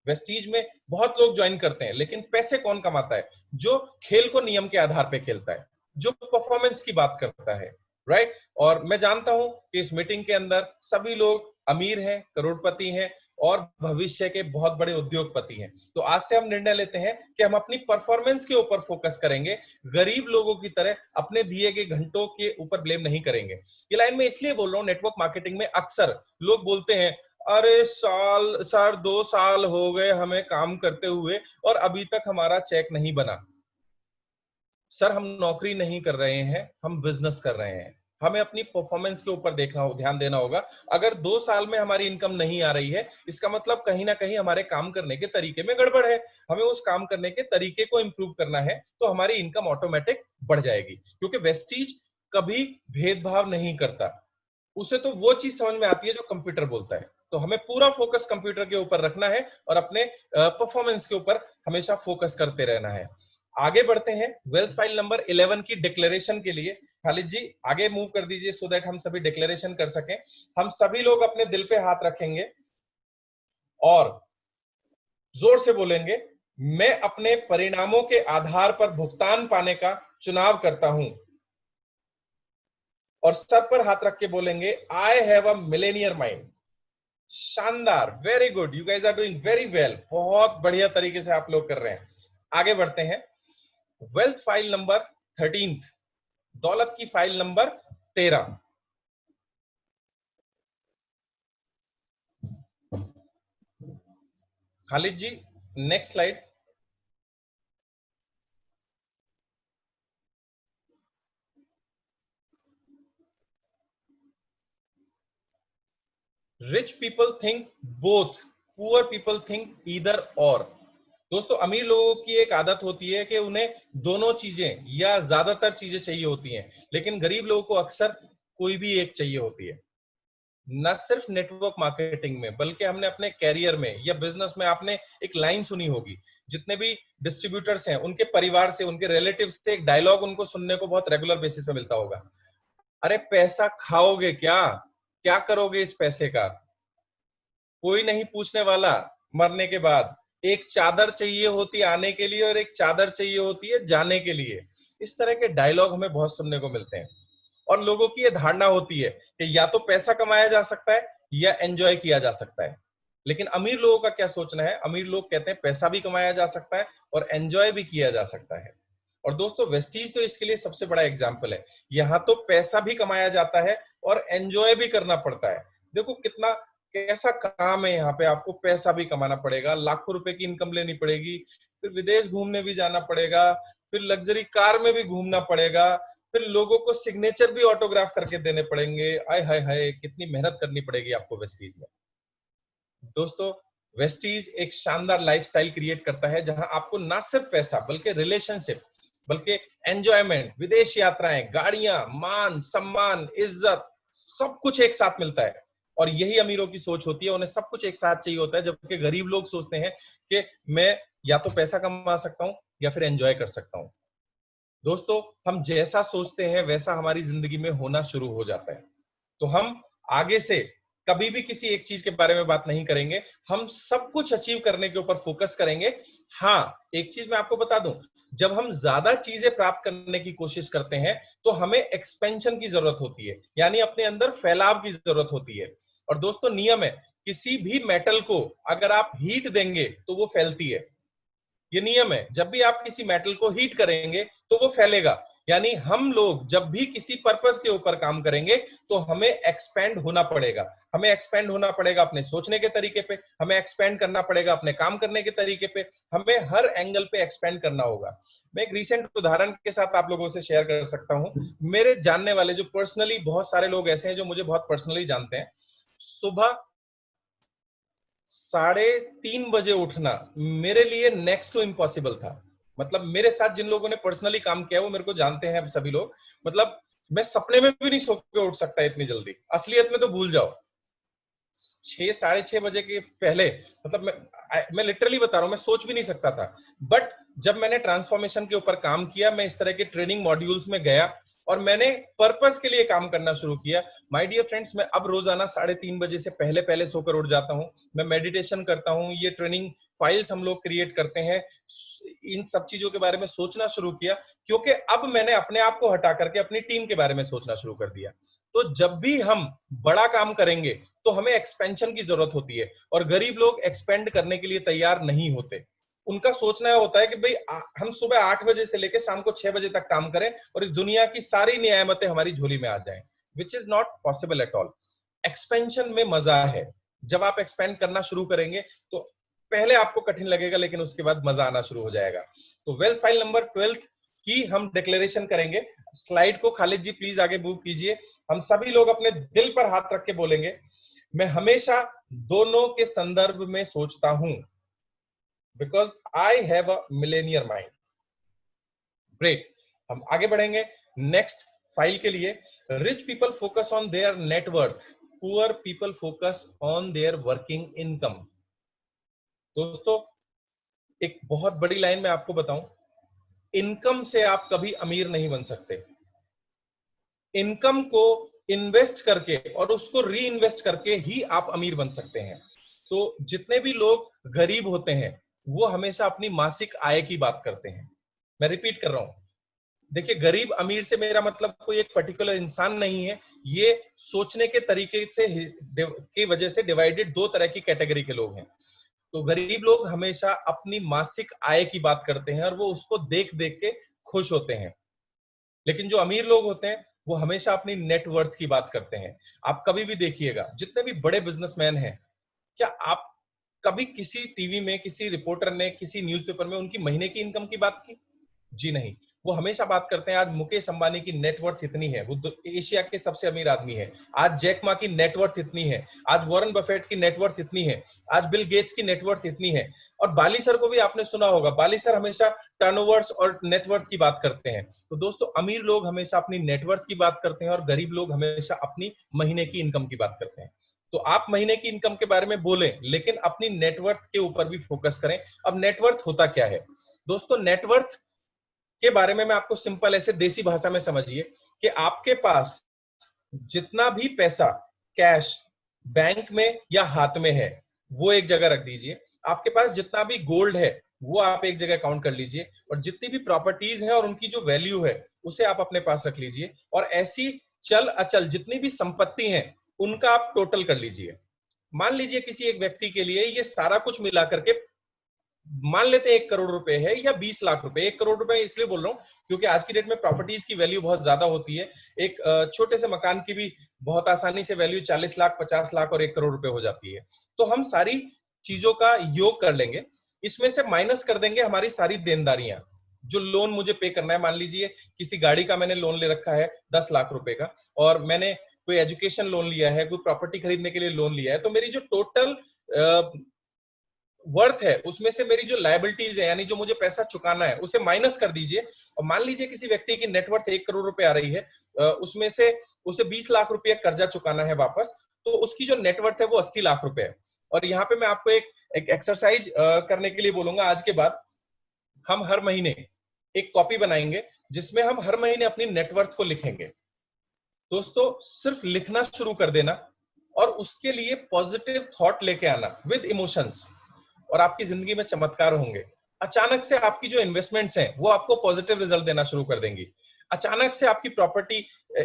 Speaker 1: वेस्टीज में बहुत लोग ज्वाइन करते हैं, लेकिन पैसे कौन कमाता है? जो खेल को नियम के आधार पे खेलता है, जो परफॉर्मेंस की बात करता है, राइट? और मैं जानता हूं कि इस मीटिंग के अंदर सभी लोग अमीर हैं, करोड़पति हैं, और भविष्य के बहुत बड़े उद्योगपति हैं। तो आज से हम निर्णय लेते हैं कि हम अपनी परफॉर्मेंस के ऊपर फोकस करेंगे, गरीब लोगों की तरह अपने दिए गए घंटों के ऊपर ब्लेम नहीं करेंगे। ये लाइन मैं इसलिए बोल रहा हूं, नेटवर्क मार्केटिंग में अक्सर लोग बोलते हैं, अरे सर 2 साल हो गए हमें काम करते हुए और अभी तक हमारा चेक नहीं बना। सर, हम नौकरी नहीं कर रहे हैं, हम बिजनेस कर रहे हैं। हमें अपनी परफॉर्मेंस के ऊपर ध्यान देना होगा। अगर 2 साल में हमारी इनकम नहीं आ रही है, इसका मतलब कहीं ना कहीं हमारे काम करने के तरीके में गड़बड़ है। हमें उस काम करने के तरीके को इंप्रूव करना है, तो हमारी इनकम ऑटोमेटिक बढ़ जाएगी। क्योंकि वेस्टीज कभी भेदभाव नहीं करता, उसे तो वो चीज समझ में आती है जो कंप्यूटर बोलता है। तो हमें पूरा फोकस कंप्यूटर के ऊपर रखना है और अपने परफॉर्मेंस के ऊपर हमेशा फोकस करते रहना है। आगे बढ़ते हैं वेल्थ फाइल नंबर 11 की डिक्लेरेशन के लिए। खालिद जी आगे मूव कर दीजिए, सो दैट हम सभी डिक्लेरेशन कर सकें। हम सभी लोग अपने दिल पे हाथ रखेंगे और जोर से बोलेंगे, मैं अपने परिणामों के आधार पर भुगतान पाने का चुनाव करता हूं। और सर पर हाथ रख के बोलेंगे, I have a millionaire mind. शानदार, very good, you guys are doing very well. बहुत बढ़िया तरीके से आप लोग कर रहे हैं। आगे बढ़ते हैं, वेल्थ फाइल नंबर 13, दौलत की file number 13। Khalid ji next slide. Rich people think both, poor people think either or. दोस्तों, अमीर लोगों की एक आदत होती है कि उन्हें दोनों चीजें या ज्यादातर चीजें चाहिए होती हैं, लेकिन गरीब लोगों को अक्सर कोई भी एक चाहिए होती है। न सिर्फ नेटवर्क मार्केटिंग में, बल्कि हमने अपने कैरियर में या बिजनेस में, आपने एक लाइन सुनी होगी, जितने भी डिस्ट्रीब्यूटर्स हैं उनके परिवार से, उनके रिलेटिव से एक डायलॉग उनको सुनने को बहुत रेगुलर बेसिस पे मिलता होगा, अरे पैसा खाओगे क्या, क्या करोगे इस पैसे का? कोई नहीं पूछने वाला मरने के बाद। एक चादर चाहिए होती है आने के लिए और एक चादर चाहिए होती है जाने के लिए। इस तरह के डायलॉग हमें बहुत सुनने को मिलते हैं। और लोगों की यह धारणा होती है कि या तो पैसा कमाया जा सकता है या एंजॉय किया जा सकता है। लेकिन अमीर लोगों का क्या सोचना है? अमीर लोग कहते हैं पैसा भी कमाया जा सकता है और एंजॉय भी किया जा सकता है। और दोस्तों, वेस्टीज तो इसके लिए सबसे बड़ा एग्जाम्पल है। यहां तो पैसा भी कमाया जाता है और एंजॉय भी करना पड़ता है। देखो कितना कैसा काम है, यहाँ पे आपको पैसा भी कमाना पड़ेगा, लाखों रुपए की इनकम लेनी पड़ेगी, फिर विदेश घूमने भी जाना पड़ेगा, फिर लग्जरी कार में भी घूमना पड़ेगा, फिर लोगों को सिग्नेचर भी ऑटोग्राफ करके देने पड़ेंगे। आय हाय हाय, कितनी मेहनत करनी पड़ेगी आपको वेस्टीज में। दोस्तों, वेस्टीज एक शानदार लाइफस्टाइल क्रिएट करता है, जहां आपको ना सिर्फ पैसा बल्कि रिलेशनशिप, बल्कि एंजॉयमेंट, विदेश यात्राएं, गाड़ियां, मान सम्मान, इज्जत, सब कुछ एक साथ मिलता है। और यही अमीरों की सोच होती है, उन्हें सब कुछ एक साथ चाहिए होता है, जबकि गरीब लोग सोचते हैं कि मैं या तो पैसा कमा सकता हूं या फिर एंजॉय कर सकता हूं। दोस्तों, हम जैसा सोचते हैं वैसा हमारी जिंदगी में होना शुरू हो जाता है। तो हम आगे से कभी भी किसी एक चीज के बारे में बात नहीं करेंगे, हम सब कुछ अचीव करने के ऊपर फोकस करेंगे। हाँ, एक चीज मैं आपको बता दूं, जब हम ज्यादा चीजें प्राप्त करने की कोशिश करते हैं तो हमें एक्सपेंशन की जरूरत होती है, यानी अपने अंदर फैलाव की जरूरत होती है। और दोस्तों, नियम है, किसी भी मेटल को अगर आप हीट देंगे तो वो फैलती है। ये नियम है, जब भी आप किसी मेटल को हीट करेंगे तो वो फैलेगा। यानी हम लोग जब भी किसी पर्पस के ऊपर काम करेंगे तो हमें एक्सपेंड होना पड़ेगा। हमें एक्सपेंड होना पड़ेगा अपने सोचने के तरीके पे, हमें एक्सपेंड करना पड़ेगा अपने काम करने के तरीके पे, हमें हर एंगल पे एक्सपेंड करना होगा। मैं एक रिसेंट उदाहरण के साथ आप लोगों से शेयर कर सकता हूं। मेरे जानने वाले जो पर्सनली बहुत सारे लोग ऐसे हैं जो मुझे बहुत पर्सनली जानते हैं। सुबह 3:30 बजे उठना मेरे लिए नेक्स्ट टू इम्पॉसिबल था। मतलब मेरे साथ जिन लोगों ने पर्सनली काम किया वो मेरे को जानते हैं सभी लोग। मतलब मैं सपने में भी नहीं सो के उठ सकता इतनी जल्दी, असलियत में तो भूल जाओ। 6, 6:30 बजे के पहले, मतलब मैं लिटरली बता रहा हूं, मैं सोच भी नहीं सकता था। बट जब मैंने ट्रांसफॉर्मेशन के ऊपर काम किया, मैं इस तरह के ट्रेनिंग मॉड्यूल्स में गया और मैंने पर्पस के लिए काम करना शुरू किया। माय डियर फ्रेंड्स, मैं अब रोजाना 3:30 बजे से पहले पहले सोकर उठ जाता हूं। मैं मेडिटेशन करता हूं, ये ट्रेनिंग फाइल्स हम लोग क्रिएट करते हैं। इन सब चीजों के बारे में सोचना शुरू किया, क्योंकि अब मैंने अपने आप को हटा करके अपनी टीम के बारे में सोचना शुरू कर दिया। तो जब भी हम बड़ा काम करेंगे तो हमें एक्सपेंशन की जरूरत होती है, और गरीब लोग एक्सपेंड करने के लिए तैयार नहीं होते। उनका सोचना होता है कि भाई हम सुबह 8 बजे से लेकर शाम को 6 बजे तक काम करें और इस दुनिया की सारी नियामतें हमारी झोली में आ जाएं, which is not possible at all. Expansion में मजा है। जब आप एक्सपेंड करना शुरू करेंगे तो पहले आपको कठिन लगेगा, लेकिन उसके बाद मजा आना शुरू हो जाएगा। तो वेल्थ फाइल नंबर 12 की हम डिक्लेरेशन करेंगे। स्लाइड को खालिद जी प्लीज आगे मूव कीजिए। हम सभी लोग अपने दिल पर हाथ रख के बोलेंगे, मैं हमेशा दोनों के संदर्भ में सोचता हूं, because I have a millionaire mind. Great, हम आगे बढ़ेंगे नेक्स्ट फाइल के लिए। Rich people focus on their net worth, poor people focus on their working income. दोस्तों, एक बहुत बड़ी लाइन में आपको बताऊं, इनकम से आप कभी अमीर नहीं बन सकते। इनकम को इन्वेस्ट करके और उसको री इन्वेस्ट करके ही आप अमीर बन सकते हैं। तो जितने भी लोग गरीब होते हैं वो हमेशा अपनी मासिक आय की बात करते हैं। मैं रिपीट कर रहा हूं, देखिए, गरीब अमीर से मेरा मतलब कोई एक पर्टिकुलर इंसान नहीं है। ये सोचने के तरीके से की वजह से डिवाइडेड दो तरह की कैटेगरी के लोग हैं। तो गरीब लोग हमेशा अपनी मासिक आय की बात करते हैं और वो उसको देख देख के खुश होते हैं। लेकिन जो अमीर लोग होते हैं वो हमेशा अपनी नेटवर्थ की बात करते हैं। आप कभी भी देखिएगा, जितने भी बड़े बिजनेसमैन हैं, क्या आप कभी किसी टीवी में किसी रिपोर्टर ने किसी न्यूज़पेपर में उनकी महीने की इनकम की बात की? जी नहीं। वो हमेशा बात करते हैं आज मुकेश अंबानी की नेटवर्थ इतनी है, वो एशिया के सबसे अमीर आदमी है। आज जैक मा की नेटवर्थ इतनी है, आज वॉरेन बफेट की नेटवर्थ इतनी है, आज बिल गेट्स की नेटवर्थ इतनी है। और बाली सर को भी आपने सुना होगा, बाली सर हमेशा टर्नओवर्स और नेटवर्थ की बात करते हैं। तो दोस्तों, अमीर लोग हमेशा अपनी नेटवर्थ की बात करते हैं और गरीब लोग हमेशा अपनी महीने की इनकम की बात करते हैं। तो आप महीने की इनकम के बारे में बोलें, लेकिन अपनी नेटवर्थ के ऊपर भी फोकस करें। अब नेटवर्थ होता क्या है दोस्तों? नेटवर्थ के बारे में मैं आपको सिंपल ऐसे देसी भाषा में समझिए कि आपके पास जितना भी पैसा कैश बैंक में या हाथ में है वो एक जगह रख दीजिए। आपके पास जितना भी गोल्ड है वो आप एक जगह काउंट कर लीजिए, और जितनी भी प्रॉपर्टीज हैं और उनकी जो वैल्यू है उसे आप अपने पास रख लीजिए, और ऐसी चल अचल जितनी भी संपत्ति हैं उनका आप टोटल कर लीजिए। मान लीजिए किसी एक व्यक्ति के लिए ये सारा कुछ मिला करके मान लेते हैं 1 करोड़ रुपए है या 20 लाख रुपए। 1 करोड़ रुपए इसलिए बोल रहा हूं क्योंकि आज की डेट में प्रॉपर्टीज की वैल्यू बहुत ज्यादा होती है। एक छोटे से मकान की भी बहुत आसानी से वैल्यू 40 लाख 50 लाख और 1 करोड़ रुपए हो जाती है। तो हम सारी चीजों का योग कर लेंगे, इसमें से माइनस कर देंगे हमारी सारी देनदारियां, जो लोन मुझे पे करना है। मान लीजिए किसी गाड़ी का मैंने लोन ले रखा है 10 लाख रुपए का, और मैंने कोई एजुकेशन लोन लिया है, कोई प्रॉपर्टी खरीदने के लिए लोन लिया है, तो मेरी जो टोटल वर्थ है उसमें से मेरी जो लायबिलिटीज है, यानी जो मुझे पैसा चुकाना है, उसे माइनस कर दीजिए। और मान लीजिए किसी व्यक्ति की नेटवर्थ 1 करोड़ रुपए आ रही है, उसमें से उसे 20 लाख रुपए कर्जा चुकाना है वापस, तो उसकी जो नेटवर्थ है वो 80 लाख रुपए है। और यहाँ पे मैं आपको एक एक्सरसाइज करने के लिए बोलूंगा। आज के बाद हम हर महीने एक कॉपी बनाएंगे जिसमें हम हर महीने अपनी नेटवर्थ को लिखेंगे। दोस्तों, सिर्फ लिखना शुरू कर देना और उसके लिए पॉजिटिव थॉट लेके आना विद इमोशंस, और आपकी जिंदगी में चमत्कार होंगे। अचानक से आपकी जो इन्वेस्टमेंट्स हैं वो आपको पॉजिटिव रिजल्ट देना शुरू कर देंगी। अचानक से आपकी प्रॉपर्टी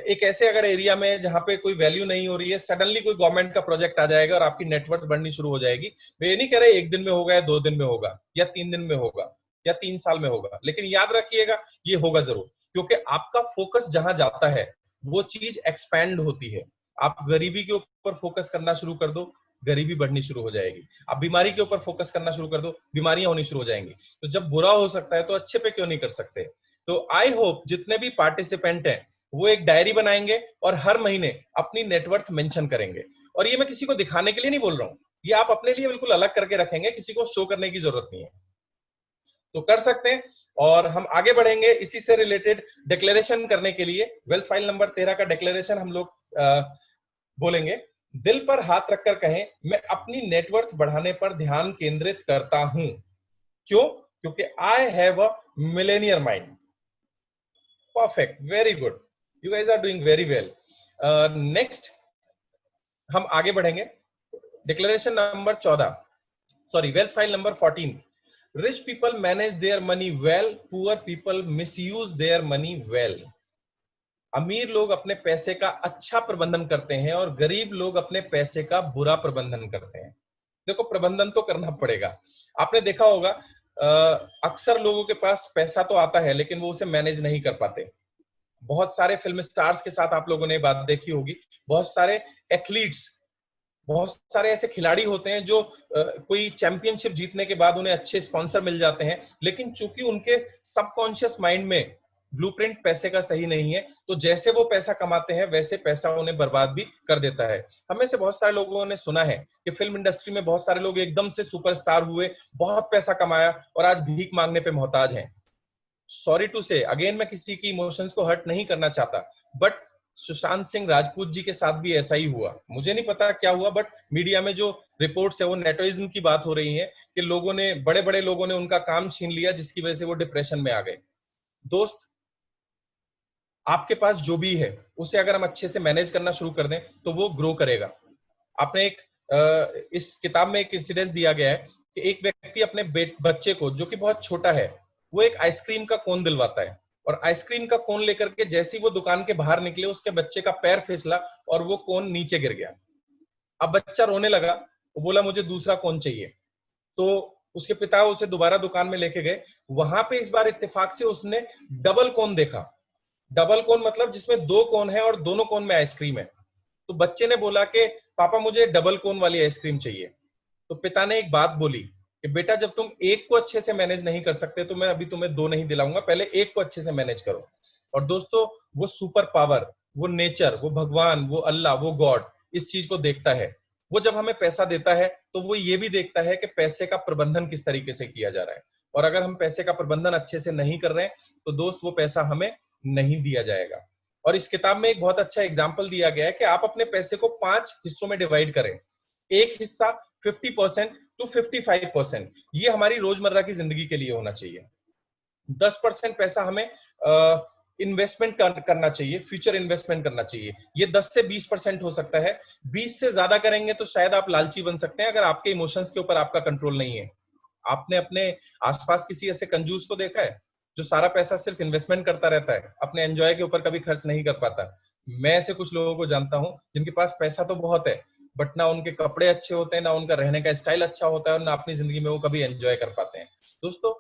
Speaker 1: एक ऐसे अगर एरिया में जहां पे कोई वैल्यू नहीं हो रही है, सडनली कोई गवर्नमेंट का प्रोजेक्ट आ जाएगा और आपकी नेटवर्थ बढ़नी शुरू हो जाएगी। मैं ये नहीं कह रहा 1 दिन में होगा या 2 दिन में होगा या 3 दिन में होगा या 3 साल में होगा, लेकिन याद रखिएगा ये होगा जरूर, क्योंकि आपका फोकस जहां जाता है वो चीज एक्सपैंड होती है। आप गरीबी के ऊपर फोकस करना शुरू कर दो, गरीबी बढ़नी शुरू हो जाएगी। आप बीमारी के ऊपर फोकस करना शुरू कर दो, बीमारियां होनी शुरू हो जाएंगी। तो जब बुरा हो सकता है तो अच्छे पे क्यों नहीं कर सकते? तो आई होप जितने भी पार्टिसिपेंट हैं वो एक डायरी बनाएंगे और हर महीने अपनी नेटवर्थ मेंशन करेंगे। और ये मैं किसी को दिखाने के लिए नहीं बोल रहा हूं, ये आप अपने लिए बिल्कुल अलग करके रखेंगे, किसी को शो करने की जरूरत नहीं है, तो कर सकते हैं। और हम आगे बढ़ेंगे इसी से रिलेटेड डिक्लेरेशन करने के लिए। वेल्थ फाइल नंबर 13 का डिक्लेरेशन हम लोग बोलेंगे। दिल पर हाथ रखकर कहें, मैं अपनी नेटवर्थ बढ़ाने पर ध्यान केंद्रित करता हूं। क्यों? क्योंकि I have a millionaire mind. Perfect, very good, you guys are doing very well. Next हम आगे बढ़ेंगे। Declaration number 14, sorry, wealth file number 14। Rich people manage their money well, poor people misuse their money well. अमीर लोग अपने पैसे का अच्छा प्रबंधन करते हैं और गरीब लोग अपने पैसे का बुरा प्रबंधन करते हैं। देखो, प्रबंधन तो करना पड़ेगा। आपने देखा होगा अक्सर लोगों के पास पैसा तो आता है लेकिन वो उसे मैनेज नहीं कर पाते। बहुत सारे फिल्म स्टार्स के साथ आप लोगों ने बात देखी होगी, बहुत सारे एथलीट्स, बहुत सारे ऐसे खिलाड़ी होते हैं जो कोई चैंपियनशिप जीतने के बाद उन्हें अच्छे स्पॉन्सर मिल जाते हैं, लेकिन चूंकि उनके सबकॉन्शियस माइंड में ब्लूप्रिंट पैसे का सही नहीं है, तो जैसे वो पैसा कमाते हैं वैसे पैसा उन्हें बर्बाद भी कर देता है। हमें से बहुत सारे लोगों ने सुना है कि फिल्म इंडस्ट्री में बहुत सारे लोग एकदम से सुपरस्टार हुए, बहुत पैसा कमाया और आज भीख मांगने पे मोहताज हैं। सॉरी टू से, अगेन मैं किसी की इमोशंस को हर्ट नहीं करना चाहता, बट सुशांत सिंह राजपूत जी के साथ भी ऐसा ही हुआ। मुझे नहीं पता क्या हुआ, बट मीडिया में जो रिपोर्ट्स है वो नेटोइज्म की बात हो रही है कि लोगों ने, बड़े बड़े लोगों ने उनका काम छीन लिया, जिसकी वजह से वो डिप्रेशन में आ गए। दोस्त, आपके पास जो भी है उसे अगर हम अच्छे से मैनेज करना शुरू कर दें तो वो ग्रो करेगा। आपने इस किताब में एक इंसिडेंस दिया गया है कि एक व्यक्ति अपने बच्चे को, जो कि बहुत छोटा है, वो एक आइसक्रीम का कोन दिलवाता है, और आइसक्रीम का कोन लेकर के जैसे ही वो दुकान के बाहर निकले, उसके बच्चे का पैर फिसला और वो कोन नीचे गिर गया। अब बच्चा रोने लगा, वो बोला मुझे दूसरा कोन चाहिए। तो उसके पिता उसे दोबारा दुकान में लेके गए। वहां पे इस बार इत्तेफाक से उसने डबल कोन देखा। डबल कोन मतलब जिसमें दो कोन है और दोनों कोन में आइसक्रीम है। तो बच्चे ने बोला कि पापा मुझे डबल कोन वाली आइसक्रीम चाहिए। तो पिता ने एक बात बोली कि बेटा, जब तुम एक को अच्छे से मैनेज नहीं कर सकते तो मैं अभी तुम्हें दो नहीं दिलाऊंगा, पहले एक को अच्छे से मैनेज करो। और दोस्तों, वो सुपर पावर, वो नेचर, वो भगवान, वो अल्लाह, वो गॉड इस चीज को देखता है। वो जब हमें पैसा देता है तो वो ये भी देखता है कि पैसे का प्रबंधन किस तरीके से किया जा रहा है, और अगर हम पैसे का प्रबंधन अच्छे से नहीं कर रहे हैं तो दोस्त वो पैसा हमें नहीं दिया जाएगा। और इस किताब में एक बहुत अच्छा एग्जाम्पल दिया गया है कि आप अपने पैसे को 5 हिस्सों में डिवाइड करें। एक हिस्सा 50% टू 55%, ये हमारी रोजमर्रा की जिंदगी के लिए होना चाहिए। 10% पैसा हमें इन्वेस्टमेंट करना चाहिए, फ्यूचर इन्वेस्टमेंट करना चाहिए। ये 10 से 20% हो सकता है। 20 से ज्यादा करेंगे तो शायद आप लालची बन सकते हैं, अगर आपके इमोशंस के ऊपर आपका कंट्रोल नहीं है। आपने अपने आसपास किसी ऐसे कंजूस को देखा है जो सारा पैसा सिर्फ इन्वेस्टमेंट करता रहता है, अपने एंजॉय के ऊपर कभी खर्च नहीं कर पाता? मैं ऐसे कुछ लोगों को जानता हूं जिनके पास पैसा तो बहुत है, बट ना उनके कपड़े अच्छे होते हैं, ना उनका रहने का स्टाइल अच्छा होता है, और ना अपनी जिंदगी में वो कभी एंजॉय कर पाते हैं। दोस्तों,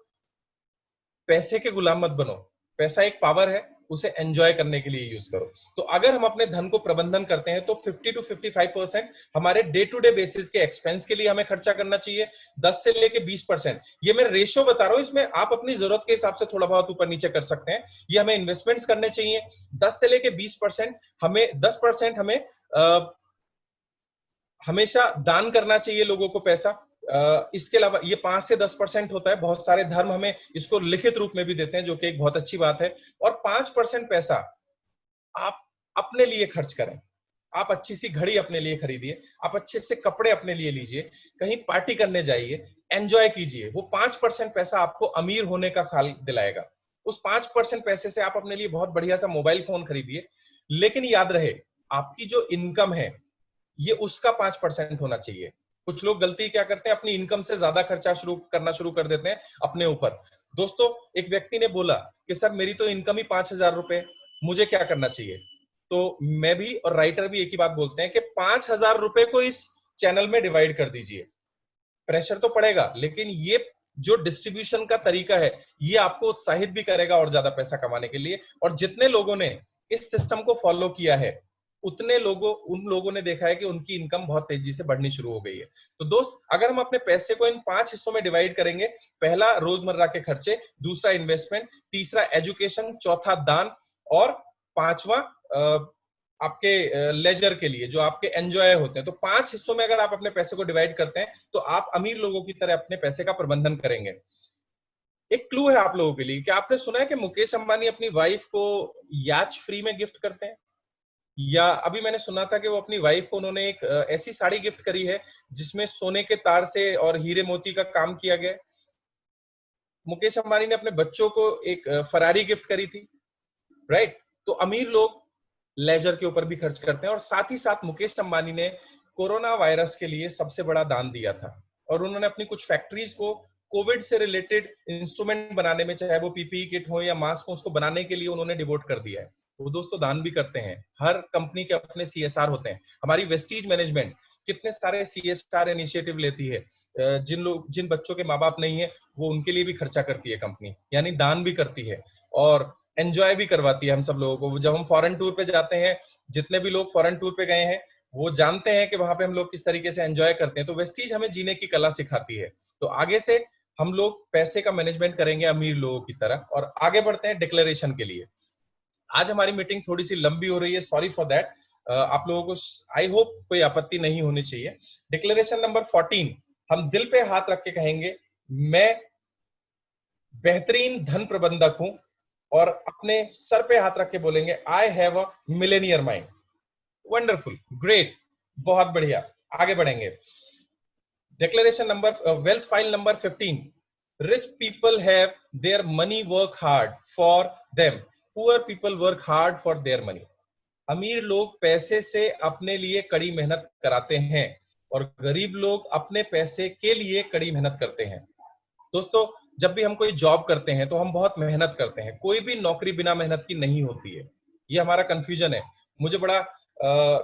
Speaker 1: पैसे के गुलाम मत बनो। पैसा एक पावर है, उसे एंजॉय करने के लिए यूज करो। तो अगर हम अपने धन को प्रबंधन करते हैं तो 50 टू 55% हमारे डे टू डे बेसिस के एक्सपेंस के लिए हमें खर्चा करना चाहिए। 10 से लेके 20%, ये मैं रेशियो बता रहा हूं, इसमें आप अपनी जरूरत के हिसाब से थोड़ा बहुत ऊपर नीचे कर सकते हैं। ये हमें इन्वेस्टमेंट्स करने चाहिए। 10 से लेके 20% हमें, 10% हमें हमेशा दान करना चाहिए लोगों को पैसा। इसके अलावा ये 5 से 10% होता है। बहुत सारे धर्म हमें इसको लिखित रूप में भी देते हैं, जो कि एक बहुत अच्छी बात है। और 5% पैसा आप अपने लिए खर्च करें। आप अच्छी सी घड़ी अपने लिए खरीदिए, आप अच्छे से कपड़े अपने लिए लीजिए, कहीं पार्टी करने जाइए, एंजॉय कीजिए। वो 5% पैसा आपको अमीर होने का ख्याल दिलाएगा। उस 5% पैसे से आप अपने लिए बहुत बढ़िया सा मोबाइल फोन खरीदिए, लेकिन याद रहे आपकी जो इनकम है ये उसका 5% होना चाहिए। कुछ लोग गलती क्या करते हैं, अपनी इनकम से ज्यादा खर्चा करना शुरू कर देते हैं अपने ऊपर। दोस्तों, एक व्यक्ति ने बोला कि सर मेरी तो इनकम ही 5,000 रुपए, मुझे क्या करना चाहिए? तो मैं भी और राइटर भी एक ही बात बोलते हैं कि 5,000 रुपए को इस चैनल में डिवाइड कर दीजिए। प्रेशर तो पड़ेगा, लेकिन ये जो डिस्ट्रीब्यूशन का तरीका है ये आपको उत्साहित भी करेगा और ज्यादा पैसा कमाने के लिए। और जितने लोगों ने इस सिस्टम को फॉलो किया है उन लोगों ने देखा है कि उनकी इनकम बहुत तेजी से बढ़नी शुरू हो गई है। तो दोस्त, अगर हम अपने पैसे को इन 5 हिस्सों में डिवाइड करेंगे, पहला रोजमर्रा के खर्चे, दूसरा इन्वेस्टमेंट, तीसरा एजुकेशन, चौथा दान, और पांचवा आपके लेजर के लिए, जो आपके एंजॉय होते हैं। तो 5 हिस्सों में अगर आप अपने पैसे को डिवाइड करते हैं तो आप अमीर लोगों की तरह अपने पैसे का प्रबंधन करेंगे। एक क्लू है आप लोगों के लिए, क्या आपने सुना है कि मुकेश अंबानी अपनी वाइफ को याच फ्री में गिफ्ट करते हैं? या अभी मैंने सुना था कि वो अपनी वाइफ को उन्होंने एक ऐसी साड़ी गिफ्ट करी है जिसमें सोने के तार से और हीरे मोती का काम किया गया है। मुकेश अंबानी ने अपने बच्चों को एक फरारी गिफ्ट करी थी, राइट? तो अमीर लोग लेजर के ऊपर भी खर्च करते हैं। और साथ ही साथ मुकेश अंबानी ने कोरोना वायरस के लिए सबसे बड़ा दान दिया था, और उन्होंने अपनी कुछ फैक्ट्रीज को कोविड से रिलेटेड इंस्ट्रूमेंट बनाने में, चाहे वो पीपीई किट हो या मास्क हो, उसको बनाने के लिए उन्होंने डिवोट कर दिया है। वो दोस्तों दान भी करते हैं। हर कंपनी के अपने सीएसआर होते हैं। हमारी वेस्टीज मैनेजमेंट कितने सारे सीएसआर इनिशिएटिव लेती है। जिन बच्चों के माँ बाप नहीं है वो उनके लिए भी खर्चा करती है कंपनी, यानी दान भी करती है और एंजॉय भी करवाती है हम सब लोगों को। जब हम फॉरेन टूर पे जाते हैं, जितने भी लोग फॉरेन टूर पे गए हैं वो जानते हैं कि वहां पे हम लोग किस तरीके से एंजॉय करते हैं। तो वेस्टीज हमें जीने की कला सिखाती है। तो आगे से हम लोग पैसे का मैनेजमेंट करेंगे अमीर लोगों की तरह। और आगे बढ़ते हैं डिक्लेरेशन के लिए। आज हमारी मीटिंग थोड़ी सी लंबी हो रही है, सॉरी फॉर दैट। आप लोगों को आई होप कोई आपत्ति नहीं होनी चाहिए। डिक्लेरेशन नंबर 14, हम दिल पे हाथ रख के कहेंगे, मैं बेहतरीन धन प्रबंधक हूं। और अपने सर पे हाथ रख के बोलेंगे, I have a millionaire mind. Wonderful, great, बहुत बढ़िया। आगे बढ़ेंगे। Declaration number, wealth file number 15, rich people have their money work hard for them, poor people work hard for their money. अमीर लोग पैसे से अपने लिए कड़ी मेहनत कराते हैं और गरीब लोग अपने पैसे के लिए कड़ी मेहनत करते हैं। दोस्तों, जब भी हम कोई जॉब करते हैं तो हम बहुत मेहनत करते हैं। कोई भी नौकरी बिना मेहनत की नहीं होती है। ये हमारा कंफ्यूजन है। मुझे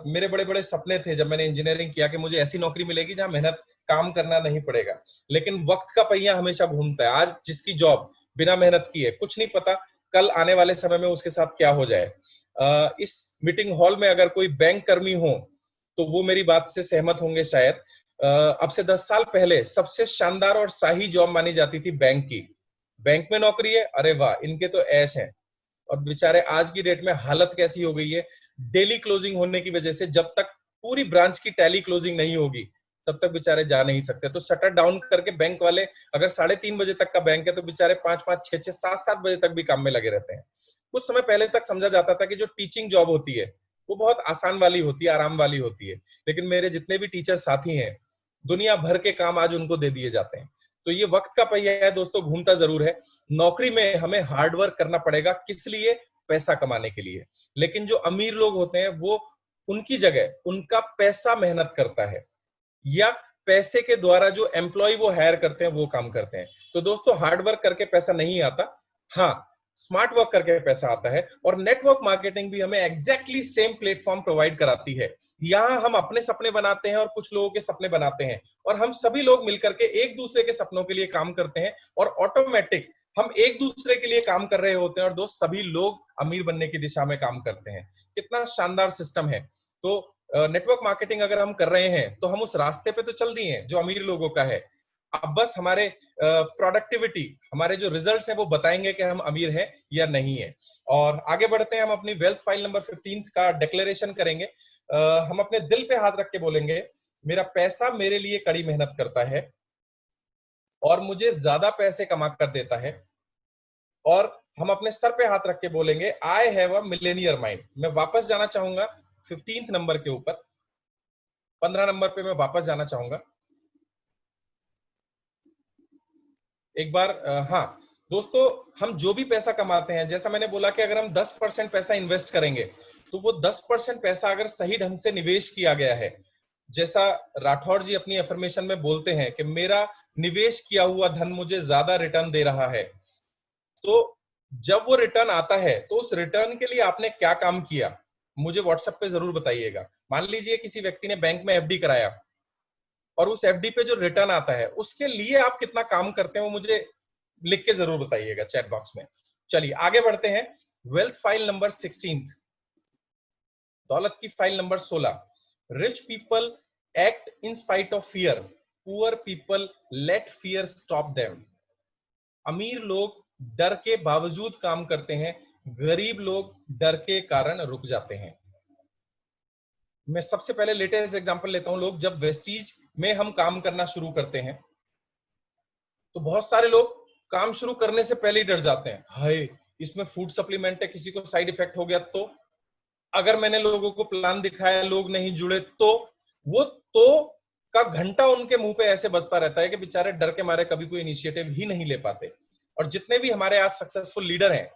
Speaker 1: मेरे बड़े बड़े सपने थे जब मैंने इंजीनियरिंग किया कि मुझे ऐसी नौकरी मिलेगी जहां मेहनत काम करना नहीं पड़ेगा। लेकिन वक्त का पहिया हमेशा घूमता है। आज जिसकी जॉब बिना मेहनत की है, कुछ नहीं पता कल आने वाले समय में उसके साथ क्या हो जाए। इस मीटिंग हॉल में अगर कोई बैंक कर्मी हो तो वो मेरी बात से सहमत होंगे शायद। अब से 10 साल पहले सबसे शानदार और शाही जॉब मानी जाती थी बैंक की। बैंक में नौकरी है, अरे वाह, इनके तो ऐश हैं। और बेचारे आज की डेट में हालत कैसी हो गई है, डेली क्लोजिंग होने की वजह से जब तक पूरी ब्रांच की टैली क्लोजिंग नहीं होगी तब तक बेचारे जा नहीं सकते। तो शटर डाउन करके बैंक वाले, अगर 3:30 बजे तक का बैंक है तो बेचारे 5-5, 6-6, 7-7 बजे तक भी काम में लगे रहते हैं। कुछ समय पहले तक समझा जाता था कि जो टीचिंग जॉब होती है वो बहुत आसान वाली होती है, आराम वाली होती है। लेकिन मेरे जितने भी टीचर साथी हैं, दुनिया भर के काम आज उनको दे दिए जाते हैं। तो ये वक्त का पहिया है दोस्तों, घूमता जरूर है। नौकरी में हमें हार्ड वर्क करना पड़ेगा, किस लिए? पैसा कमाने के लिए। लेकिन जो अमीर लोग होते हैं वो, उनकी जगह उनका पैसा मेहनत करता है, या पैसे के द्वारा जो एम्प्लॉय वो हायर करते हैं वो काम करते हैं। तो दोस्तों, हार्ड वर्क करके पैसा नहीं आता, हाँ स्मार्ट वर्क करके पैसा आता है। और नेटवर्क मार्केटिंग भी हमें एग्जैक्टली सेम प्लेटफॉर्म प्रोवाइड कराती है। यहां हम अपने सपने बनाते हैं और कुछ लोगों के सपने बनाते हैं, और हम सभी लोग मिलकर के एक दूसरे के सपनों के लिए काम करते हैं, और ऑटोमेटिक हम एक दूसरे के लिए काम कर रहे होते हैं, और दोस्त सभी लोग अमीर बनने की दिशा में काम करते हैं। कितना शानदार सिस्टम है। तो नेटवर्क मार्केटिंग अगर हम कर रहे हैं तो हम उस रास्ते पे तो चल दिए हैं जो अमीर लोगों का है। अब बस हमारे प्रोडक्टिविटी, हमारे जो रिजल्ट्स हैं वो बताएंगे कि हम अमीर हैं या नहीं है। और आगे बढ़ते हैं, हम अपनी वेल्थ फाइल नंबर 15 का डिक्लेरेशन करेंगे। हम अपने दिल पे हाथ रख के बोलेंगे, मेरा पैसा मेरे लिए कड़ी मेहनत करता है और मुझे ज्यादा पैसे कमा कर देता है। और हम अपने सर पे हाथ रख के बोलेंगे, I have a millionaire mind. मैं वापस जाना चाहूंगा 15 नंबर के ऊपर, 15 नंबर पे मैं वापस जाना चाहूंगा एक बार। हाँ दोस्तों, हम जो भी पैसा कमाते हैं, जैसा मैंने बोला कि अगर हम 10% पैसा इन्वेस्ट करेंगे तो वो 10% पैसा अगर सही ढंग से निवेश किया गया है, जैसा राठौर जी अपनी अफर्मेशन में बोलते हैं कि मेरा निवेश किया हुआ धन मुझे ज्यादा रिटर्न दे रहा है, तो जब वो रिटर्न आता है तो उस रिटर्न के लिए आपने क्या काम किया, मुझे व्हाट्सएप पे जरूर बताइएगा। मान लीजिए किसी व्यक्ति ने बैंक में एफडी कराया और उस एफडी पे जो रिटर्न आता है उसके लिए आप कितना काम करते हैं वो मुझे लिख के जरूर बताइएगा चैट बॉक्स में। चलिए आगे बढ़ते हैं। वेल्थ फाइल नंबर 16, दौलत की file number 16, rich people act in spite of fear, poor people late fear stop them. अमीर लोग डर के बावजूद काम करते हैं, गरीब लोग डर के कारण रुक जाते हैं। मैं सबसे पहले लेटेस्ट एग्जांपल लेता हूं, लोग जब वेस्टीज में हम काम करना शुरू करते हैं तो बहुत सारे लोग काम शुरू करने से पहले ही डर जाते हैं, हाय इसमें फूड सप्लीमेंट है, किसी को साइड इफेक्ट हो गया तो, अगर मैंने लोगों को प्लान दिखाया लोग नहीं जुड़े तो, वो तो का घंटा उनके मुंह पे ऐसे बजता रहता है कि बेचारे डर के मारे कभी कोई इनिशिएटिव ही नहीं ले पाते। और जितने भी हमारे आज सक्सेसफुल लीडर हैं